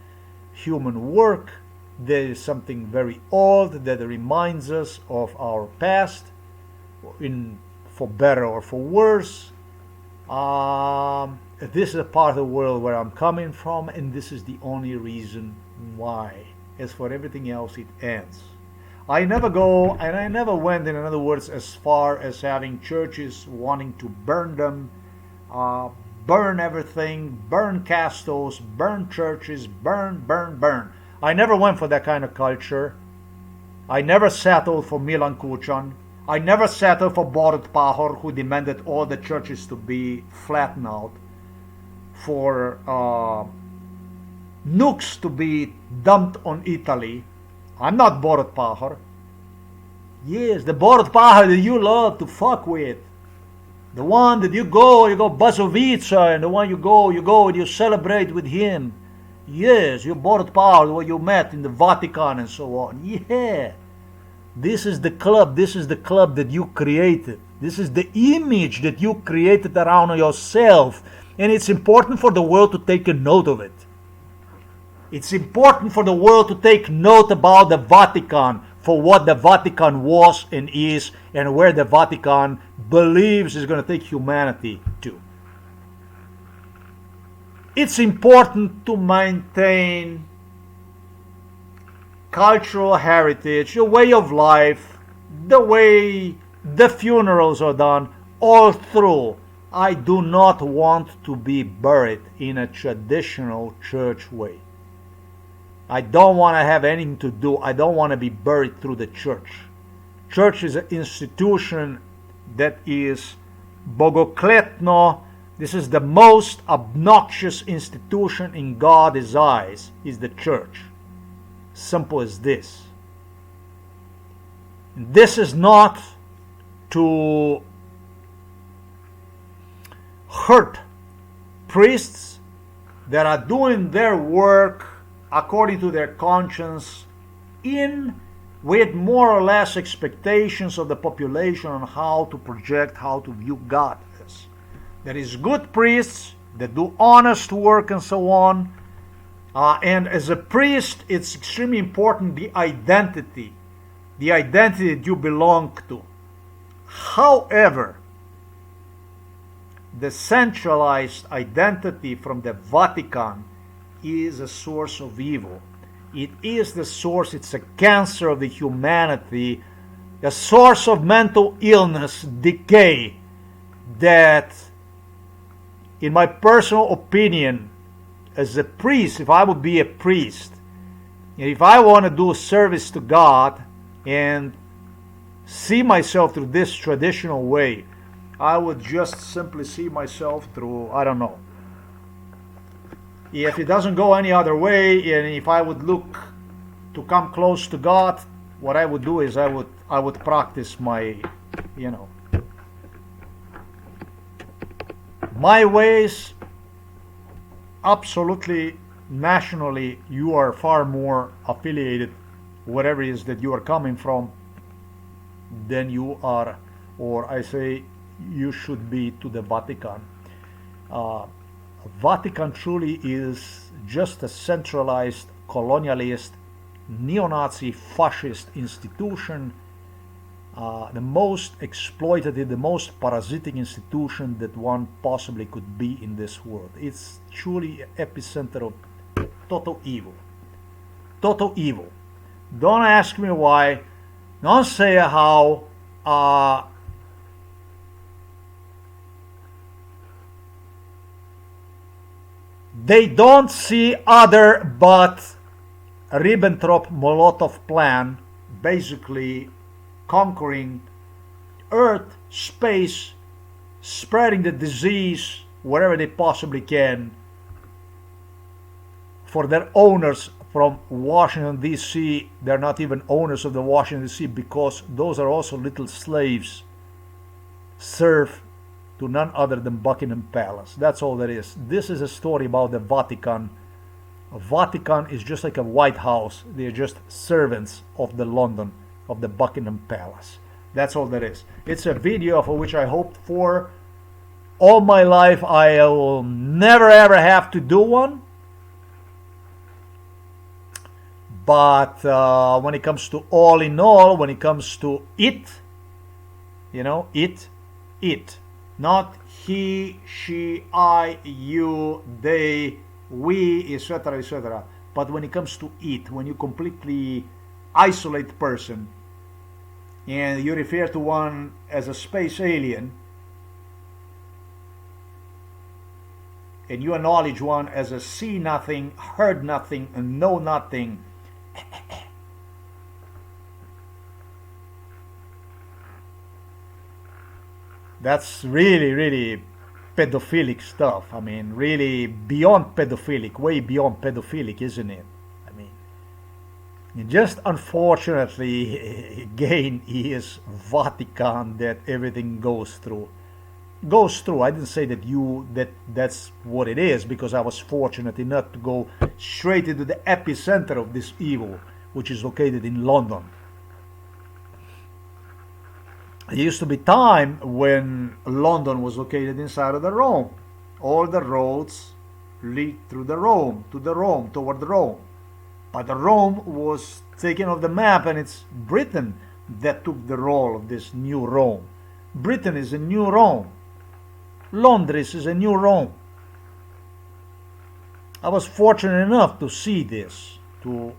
human work. There is something very old that reminds us of our past, for better or for worse. This is a part of the world where I'm coming from, and this is the only reason why. As for everything else, it ends. I never go, and I never went, in other words, as far as having churches wanting to burn them, burn everything, burn castles, burn churches, burn. I never went for that kind of culture. I never settled for Milan Kuchan. I never settled for Borut Pahor, who demanded all the churches to be flattened out, for nukes to be dumped on Italy. I'm not Borut Pahor. Yes, the Borut Pahor that you love to fuck with. The one that you go Bazovica, and the one you go and you celebrate with him. Yes, you're Borut Pahor, where you met in the Vatican and so on. Yeah. This is the club that you created. This is the image that you created around yourself. And it's important for the world to take a note of it. It's important for the world to take note about the Vatican, for what the Vatican was and is, and where the Vatican believes is going to take humanity to. It's important to maintain cultural heritage, a way of life, the way the funerals are done, all through. I do not want to be buried in a traditional church way. I don't want to have anything to do. I don't want to be buried through the church. Church is an institution that is bogokletno. This is the most obnoxious institution in God's eyes, is the church. Simple as this. This is not to hurt priests that are doing their work according to their conscience, with more or less expectations of the population on how to project, how to view God as. There is good priests that do honest work and so on. And as a priest, it's extremely important the identity that you belong to. However, the centralized identity from the Vatican is a source of evil. It is the source, it's a cancer of the humanity, a source of mental illness, decay, that, in my personal opinion, as a priest, if I would be a priest, and if I want to do service to God and see myself through this traditional way, I would just simply see myself through, I don't know. If it doesn't go any other way, and if I would look to come close to God, what I would do is I would practice my, my ways. Absolutely, nationally, you are far more affiliated, whatever it is that you are coming from, than you are, or I say you should be, to the Vatican. Vatican truly is just a centralized, colonialist, neo-Nazi, fascist institution, the most exploitative, the most parasitic institution that one possibly could be in this world. It's truly an epicenter of total evil. Total evil. Don't ask me why. Don't say how. They don't see other but Ribbentrop-Molotov plan, basically conquering Earth, space, spreading the disease wherever they possibly can, for their owners from Washington, D.C. They're not even owners of the Washington, D.C., because those are also little slaves served to none other than Buckingham Palace. That's all there is. This is a story about the Vatican. Vatican is just like a White House. They're just servants of the London, of the Buckingham Palace. That's all there is. It's a video for which I hoped for all my life. I will never ever have to do one. But when it comes to all in all, when it comes to it, it. Not he, she, I, you, they, we, etc., etc. But when it comes to it, when you completely isolate person and you refer to one as a space alien, and you acknowledge one as a see nothing, heard nothing, and know nothing, that's really, really pedophilic stuff. I mean, really beyond pedophilic, way beyond pedophilic, isn't it? I mean, just unfortunately, again, is Vatican that everything goes through. I didn't say that's what it is, because I was fortunate enough to go straight into the epicenter of this evil, which is located in London. There used to be time when London was located inside of the Rome, all the roads lead through the Rome, toward Rome. But Rome was taken off the map, and it's Britain that took the role of this new Rome. Britain is a new Rome. Londres is a new Rome. I was fortunate enough to see this, to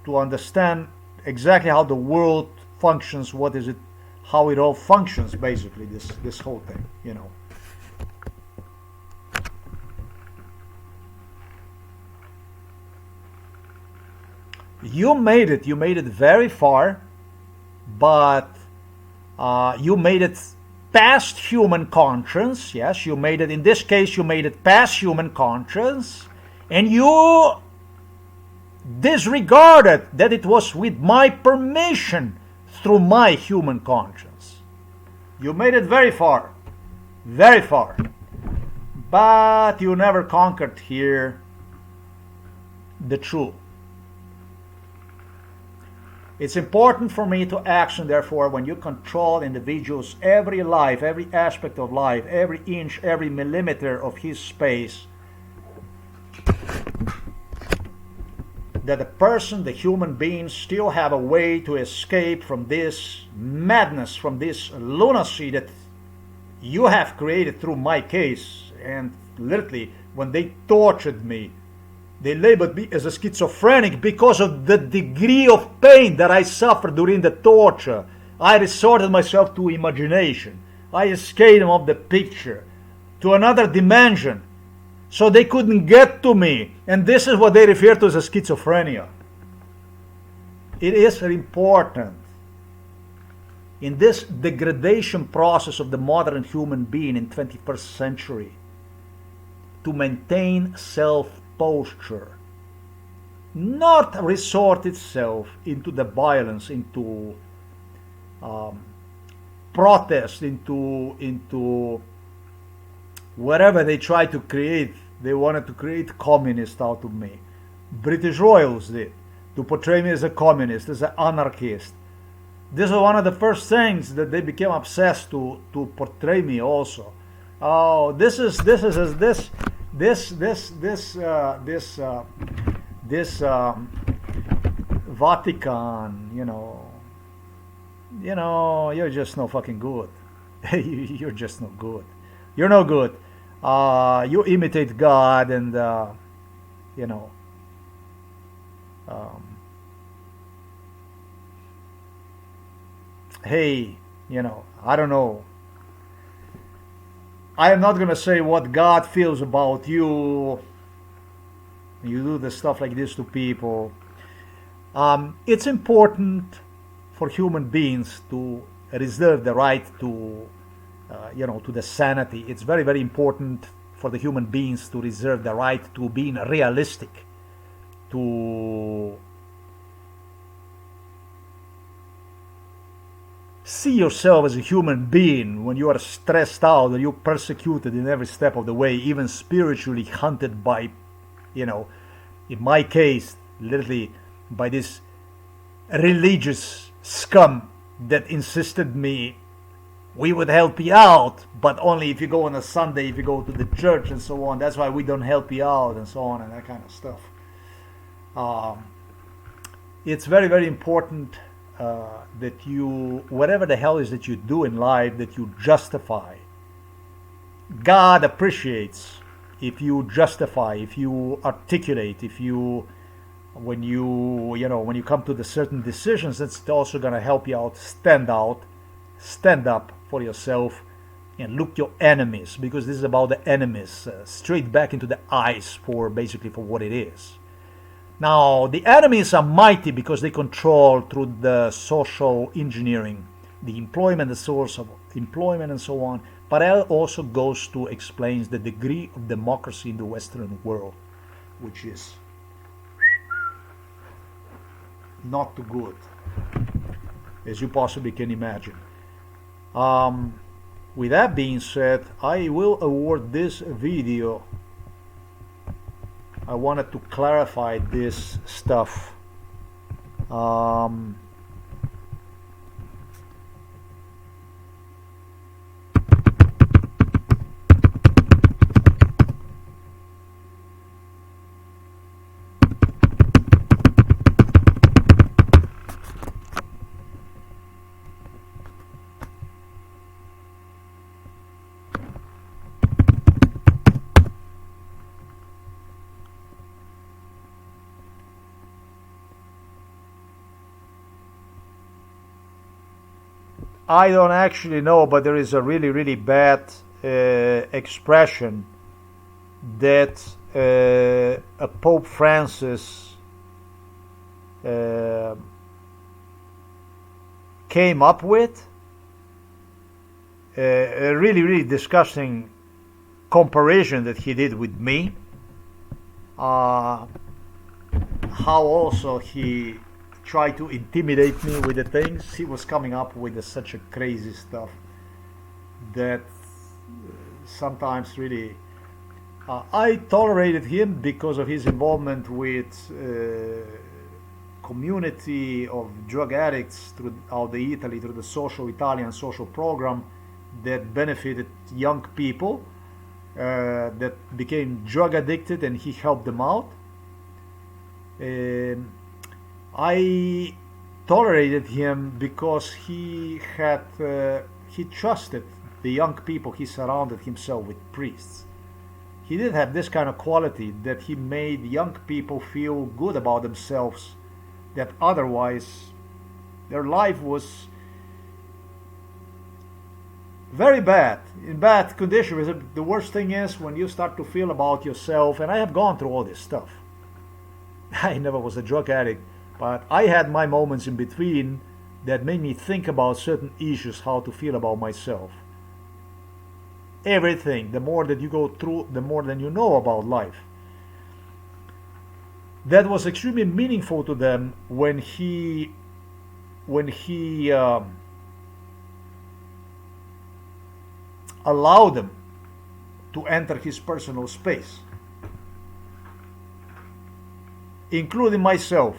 understand exactly how the world functions, what is it, how it all functions, basically, this whole thing, you know. You made it very far, but you made it past human conscience. Yes, you made it, in this case, you made it past human conscience, and you disregarded that it was with my permission through my human conscience. You made it very far, but you never conquered here the truth. It's important for me to action, therefore, when you control individuals, every life, every aspect of life, every inch, every millimeter of his space, that the person, the human being, still have a way to escape from this madness, from this lunacy that you have created through my case. And literally, when they tortured me, they labeled me as a schizophrenic because of the degree of pain that I suffered during the torture. I resorted myself to imagination. I escaped of the picture to another dimension, so they couldn't get to me. And this is what they refer to as a schizophrenia. It is important in this degradation process of the modern human being in 21st century to maintain self-posture, not resort itself into the violence, into protest, into whatever they try to create. They wanted to create communist out of me. British royals did, to portray me as a communist, as an anarchist. This was one of the first things that they became obsessed to portray me also. Oh, this Vatican, you're just no fucking good. You're just no good. You're no good. You imitate God, and hey, I don't know. I am not going to say what God feels about you. You do the stuff like this to people. It's important for human beings to reserve the right to, to the sanity. It's very, very important for the human beings to reserve the right to being realistic, to see yourself as a human being when you are stressed out, and you're persecuted in every step of the way, even spiritually hunted by, in my case, literally by this religious scum that insisted me we would help you out, but only if you go on a Sunday, if you go to the church and so on. That's why we don't help you out, and so on, and that kind of stuff. It's very, very important that you, whatever the hell is that you do in life, that you justify. God appreciates if you justify, if you articulate, if you, when you come to the certain decisions, it's also going to help you out, stand up for yourself, and look your enemies, because this is about the enemies, straight back into the eyes for basically for what it is. Now, the enemies are mighty because they control through the social engineering, the employment, the source of employment, and so on. But it also goes to explains the degree of democracy in the Western world, which is not too good, as you possibly can imagine. With that being said, I will award this video. I wanted to clarify this stuff. I don't actually know, but there is a really, really bad expression that a Pope Francis came up with. A really, really disgusting comparison that he did with me. How also he tried to intimidate me with the things. He was coming up with such a crazy stuff that sometimes really I tolerated him because of his involvement with community of drug addicts throughout Italy through the Italian social program that benefited young people that became drug addicted, and he helped them out. I tolerated him because he trusted the young people. He surrounded himself with priests. He did have this kind of quality that he made young people feel good about themselves, that otherwise their life was very bad, in bad condition. The worst thing is when you start to feel about yourself, and I have gone through all this stuff. I never was a drug addict, but I had my moments in between that made me think about certain issues, how to feel about myself. Everything, the more that you go through, the more than you know about life. That was extremely meaningful to them when he allowed them to enter his personal space, including myself,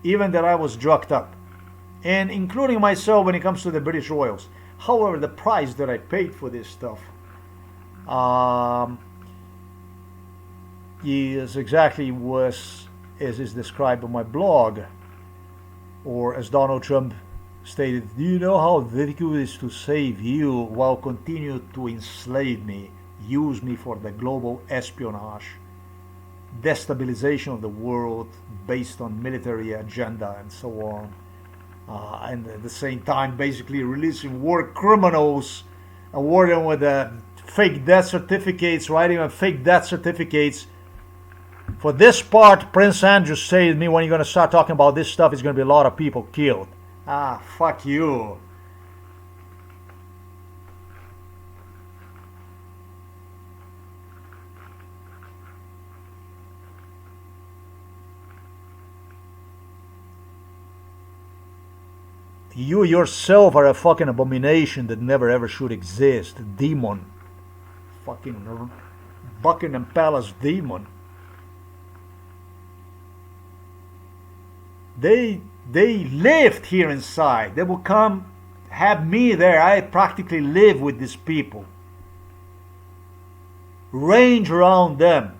even that I was drugged up, and including myself when it comes to the British Royals. However, the price that I paid for this stuff is exactly was as is described on my blog, or as Donald Trump stated, "Do you know how difficult it is to save you while continue to enslave me, use me for the global espionage, destabilization of the world based on military agenda and so on, and at the same time basically releasing war criminals, awarding them with fake death certificates, writing on fake death certificates." For this part, Prince Andrew said to me, when you're going to start talking about this stuff, it's going to be a lot of people killed. Ah, fuck you. You yourself are a fucking abomination that never ever should exist. Demon. Fucking Buckingham Palace demon. They lived here inside. They will come have me there. I practically live with these people. Range around them.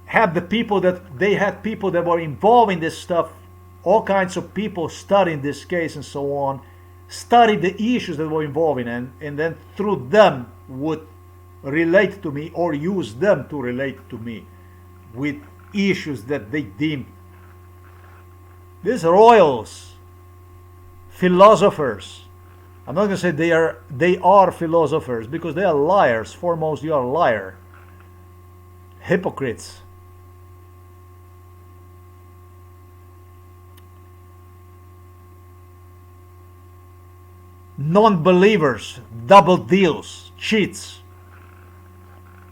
Have the people that they had people that were involved in this stuff. All kinds of people studying this case and so on. Study the issues that were involved in, and then through them would relate to me or use them to relate to me with issues that they deemed. These royals, philosophers, I'm not going to say they are philosophers, because they are liars. Foremost, you are a liar. Hypocrites. Non-believers, double deals, cheats.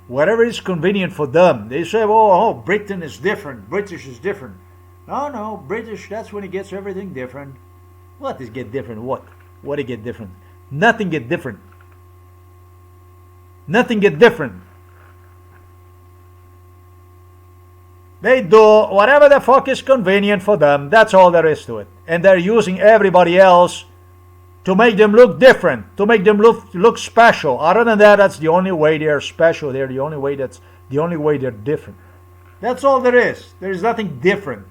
Whatever is convenient for them. They say, oh, Britain is different. British is different. No, British, that's when it gets everything different. What is get different? What? What it get different? Nothing get different. Nothing get different. They do whatever the fuck is convenient for them. That's all there is to it. And they're using everybody else to make them look different, to make them look special. Other than that, that's the only way they're special. They're the only way they're different. That's all there is. There is nothing different.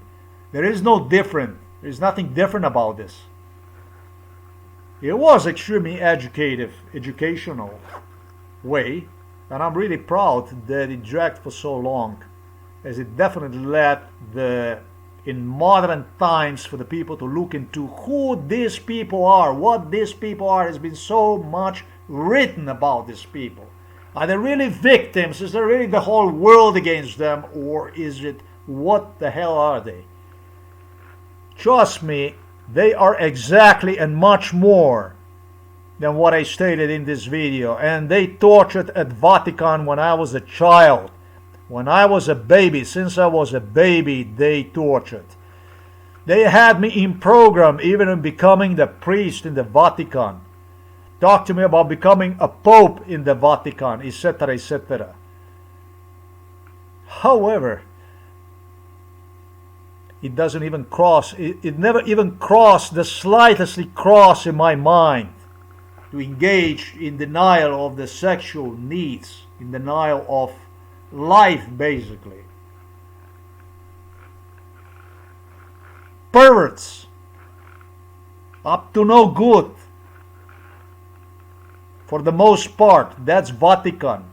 There is no different. There is nothing different about this. It was extremely educational way, and I'm really proud that it dragged for so long, as it definitely let the in modern times for the people to look into who these people are, what these people are. Has been so much written about these people. Are they really victims? Is there really the whole world against them? Or is it, what the hell are they? Trust me, they are exactly and much more than what I stated in this video. And they tortured at Vatican when I was a child. When I was a baby, since I was a baby, they tortured. They had me in program, even in becoming the priest in the Vatican. Talk to me about becoming a pope in the Vatican, etc., etc. However, it doesn't even cross, it never even crossed, the slightest cross in my mind to engage in denial of the sexual needs, in denial of life, basically. Perverts, up to no good. For the most part, that's Vatican.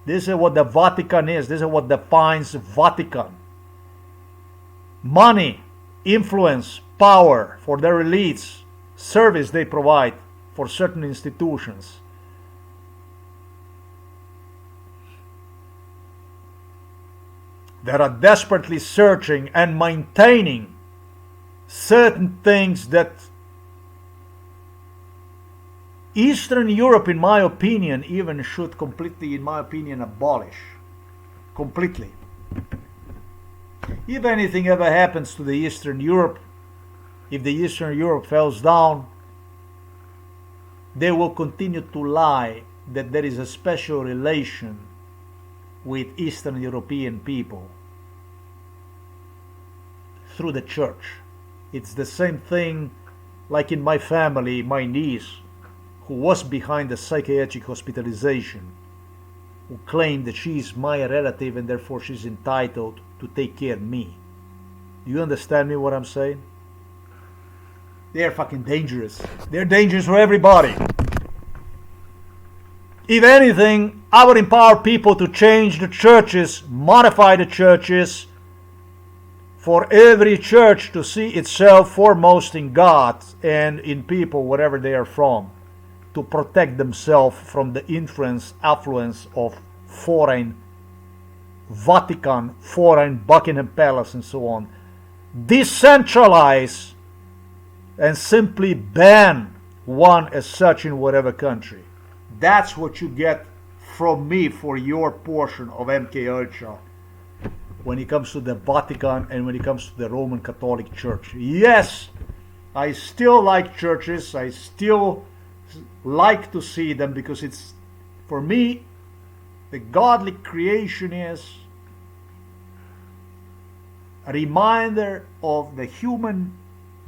This is what the Vatican is. This is what defines Vatican. Money, influence, power for their elites, service they provide for certain institutions. That are desperately searching and maintaining certain things that Eastern Europe, in my opinion, even should completely, in my opinion, abolish. Completely. If anything ever happens to the Eastern Europe, if the Eastern Europe falls down, they will continue to lie that there is a special relation with Eastern European people through the church. It's the same thing like in my family, my niece, who was behind the psychiatric hospitalization, who claimed that she is my relative and therefore she's entitled to take care of me. Do you understand me what I'm saying? They're fucking dangerous. They're dangerous for everybody. If anything, I would empower people to change the churches, modify the churches, for every church to see itself foremost in God and in people, wherever they are from, to protect themselves from the influence, affluence of foreign Vatican, foreign Buckingham Palace, and so on. Decentralize and simply ban one as such in whatever country. That's what you get from me for your portion of MK Ultra when it comes to the Vatican and when it comes to the Roman Catholic Church. Yes, I still like churches. I still like to see them because it's, for me, the godly creation is a reminder of the human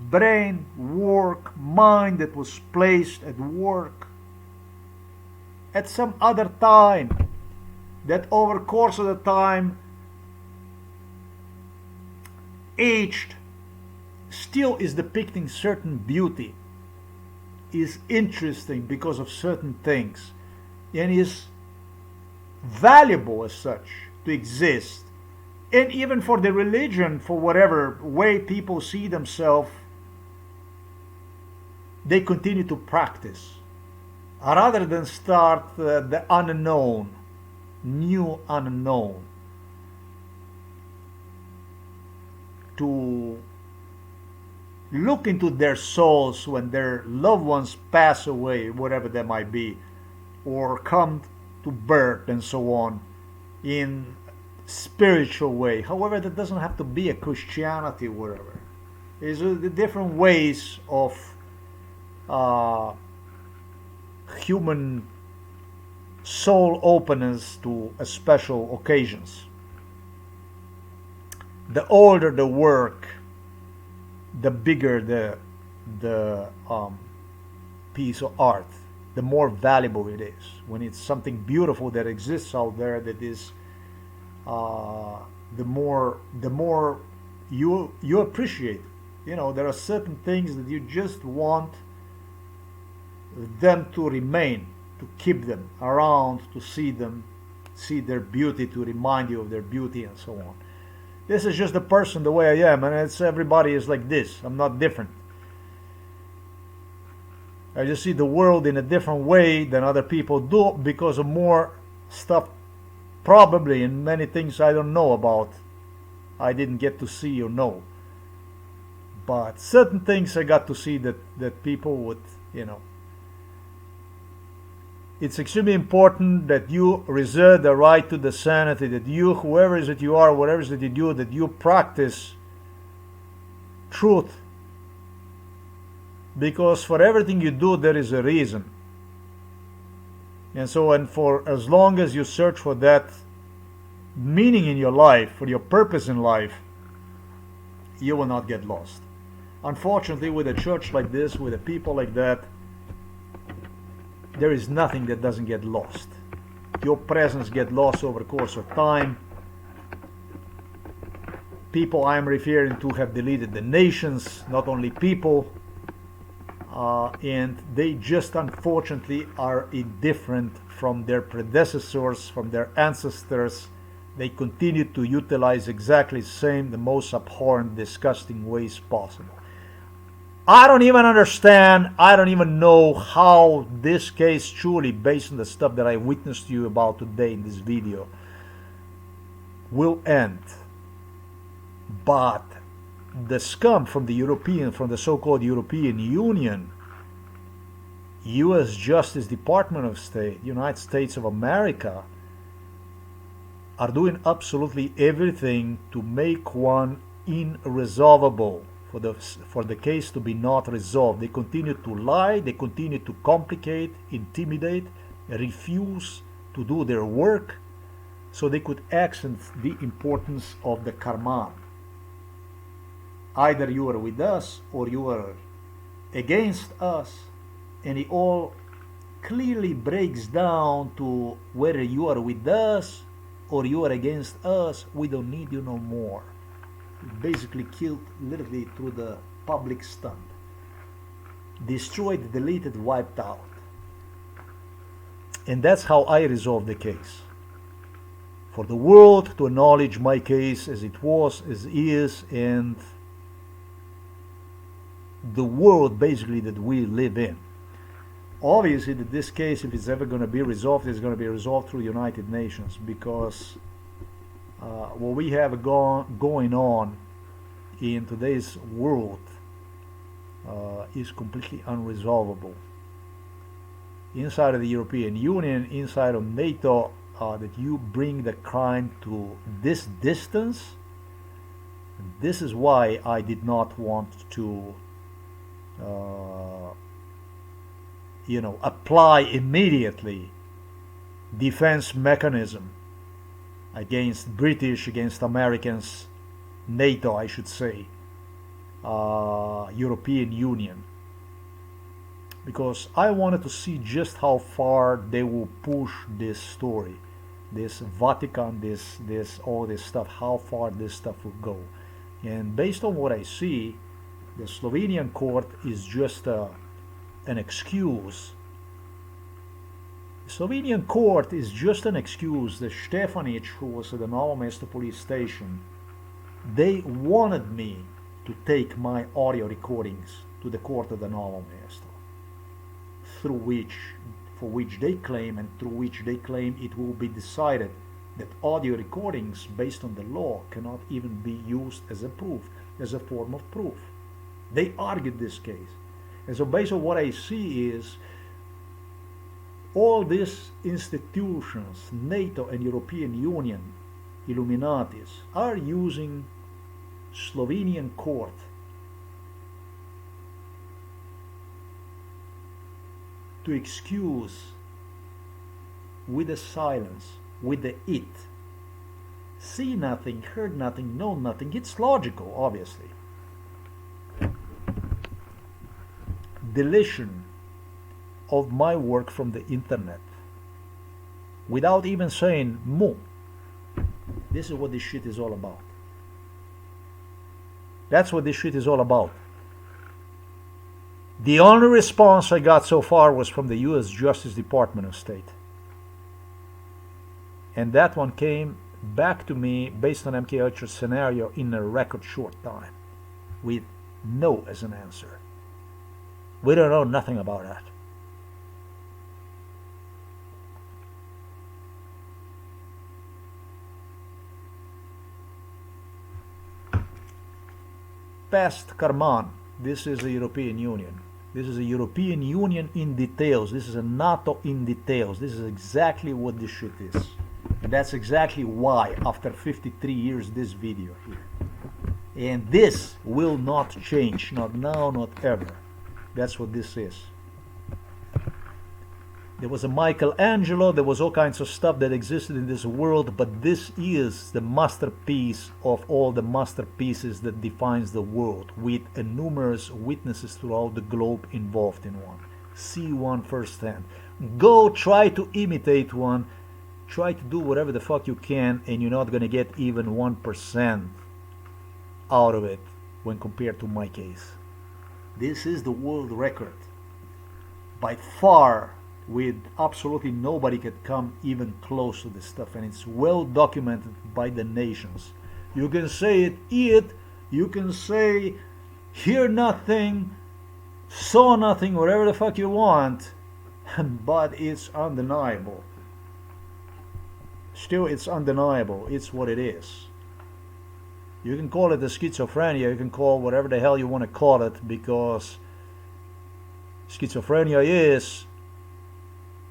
brain work, mind that was placed at work at some other time, that over the course of the time aged, still is depicting certain beauty, is interesting because of certain things, and is valuable as such to exist. And even for the religion, for whatever way people see themselves, they continue to practice rather than start the unknown, new unknown, to look into their souls when their loved ones pass away, whatever that might be, or come to birth and so on, in spiritual way. However, that doesn't have to be a Christianity, whatever. There's the different ways of human soul openness to special occasions. The older the work, the bigger the piece of art, the more valuable it is. When it's something beautiful that exists out there, that is, the more you appreciate. You know, there are certain things that you just want them to remain, to keep them around, to see them, see their beauty, to remind you of their beauty, and so on. This is just the person, the way I am, and it's everybody is like this. I'm not different. I just see the world in a different way than other people do because of more stuff, probably, and many things I don't know about. I didn't get to see or know. But certain things I got to see that people would, you know. It's extremely important that you reserve the right to the sanity, that you, whoever is it you are, whatever is it you do, that you practice truth. Because for everything you do, there is a reason. And so, and for as long as you search for that meaning in your life, for your purpose in life, you will not get lost. Unfortunately, with a church like this, with a people like that, there is nothing that doesn't get lost. Your presence gets lost over the course of time. People I'm referring to have deleted the nations, not only people. And they just unfortunately are indifferent from their predecessors, from their ancestors. They continue to utilize exactly the same, the most abhorrent, disgusting ways possible. I don't even understand, I don't even know how this case, truly based on the stuff that I witnessed to you about today in this video, will end. But the scum from the so-called European Union, U.S. Justice Department of State, United States of America, are doing absolutely everything to make one irresolvable, for the case to be not resolved. They continue to lie, they continue to complicate, intimidate, refuse to do their work so they could accent the importance of the karma. Either you are with us or you are against us, and it all clearly breaks down to whether you are with us or you are against us. We don't need you no more. Basically killed literally through the public stunt. Destroyed, deleted, wiped out. And that's how I resolved the case. For the world to acknowledge my case as it was, as is, and the world basically that we live in. Obviously that this case, if it's ever going to be resolved, is going to be resolved through the United Nations, because what we have going on in today's world is completely unresolvable. Inside of the European Union, inside of NATO, that you bring the crime to this distance. This is why I did not want to apply immediately defense mechanism against British, against Americans, NATO, I should say, European Union, because I wanted to see just how far they will push this story, this Vatican, this all this stuff, how far this stuff will go. And based on what I see, the Slovenian court is just an excuse. The Slovenian court is just an excuse. The Stefanic, who was at the Novo Mesto police station, they wanted me to take my audio recordings to the court of the Novo Mesto, for which they claim it will be decided that audio recordings based on the law cannot even be used as a proof, as a form of proof. They argued this case. And so based on what I see is all these institutions, NATO and European Union, Illuminatis, are using Slovenian court to excuse with the silence, with the it. See nothing, heard nothing, know nothing. It's logical, obviously. Deletion of my work from the internet without even saying moo. This is what this shit is all about. That's what this shit is all about. The only response I got so far was from the U.S. Justice Department of State. And that one came back to me based on MKUltra's scenario in a record short time, with no as an answer. We don't know nothing about that. Past Karman. This is the European Union. This is a European Union in details. This is a NATO in details. This is exactly what this shit is. And that's exactly why, after 53 years, this video here. And this will not change. Not now, not ever. That's what this is. There was a Michelangelo, there was all kinds of stuff that existed in this world, but this is the masterpiece of all the masterpieces that defines the world, with numerous witnesses throughout the globe involved in one. See one firsthand. Go try to imitate one. Try to do whatever the fuck you can, and you're not gonna get even 1% out of it when compared to my case. This is the world record. By far, with absolutely nobody could come even close to this stuff, and it's well documented by the nations. You can say it, you can say hear nothing, saw nothing, whatever the fuck you want, but it's undeniable. Still, it's undeniable. It's what it is. You can call it a schizophrenia, you can call whatever the hell you want to call it, because schizophrenia is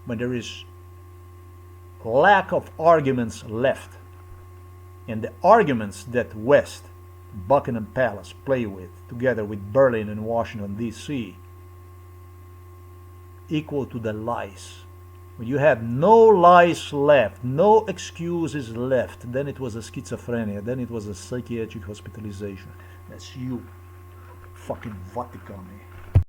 when there is lack of arguments left. And the arguments that West, Buckingham Palace, play with, together with Berlin and Washington, D.C., equal to the lies. When you have no lies left, no excuses left, then it was a schizophrenia, then it was a psychiatric hospitalization. That's you, fucking Vatican.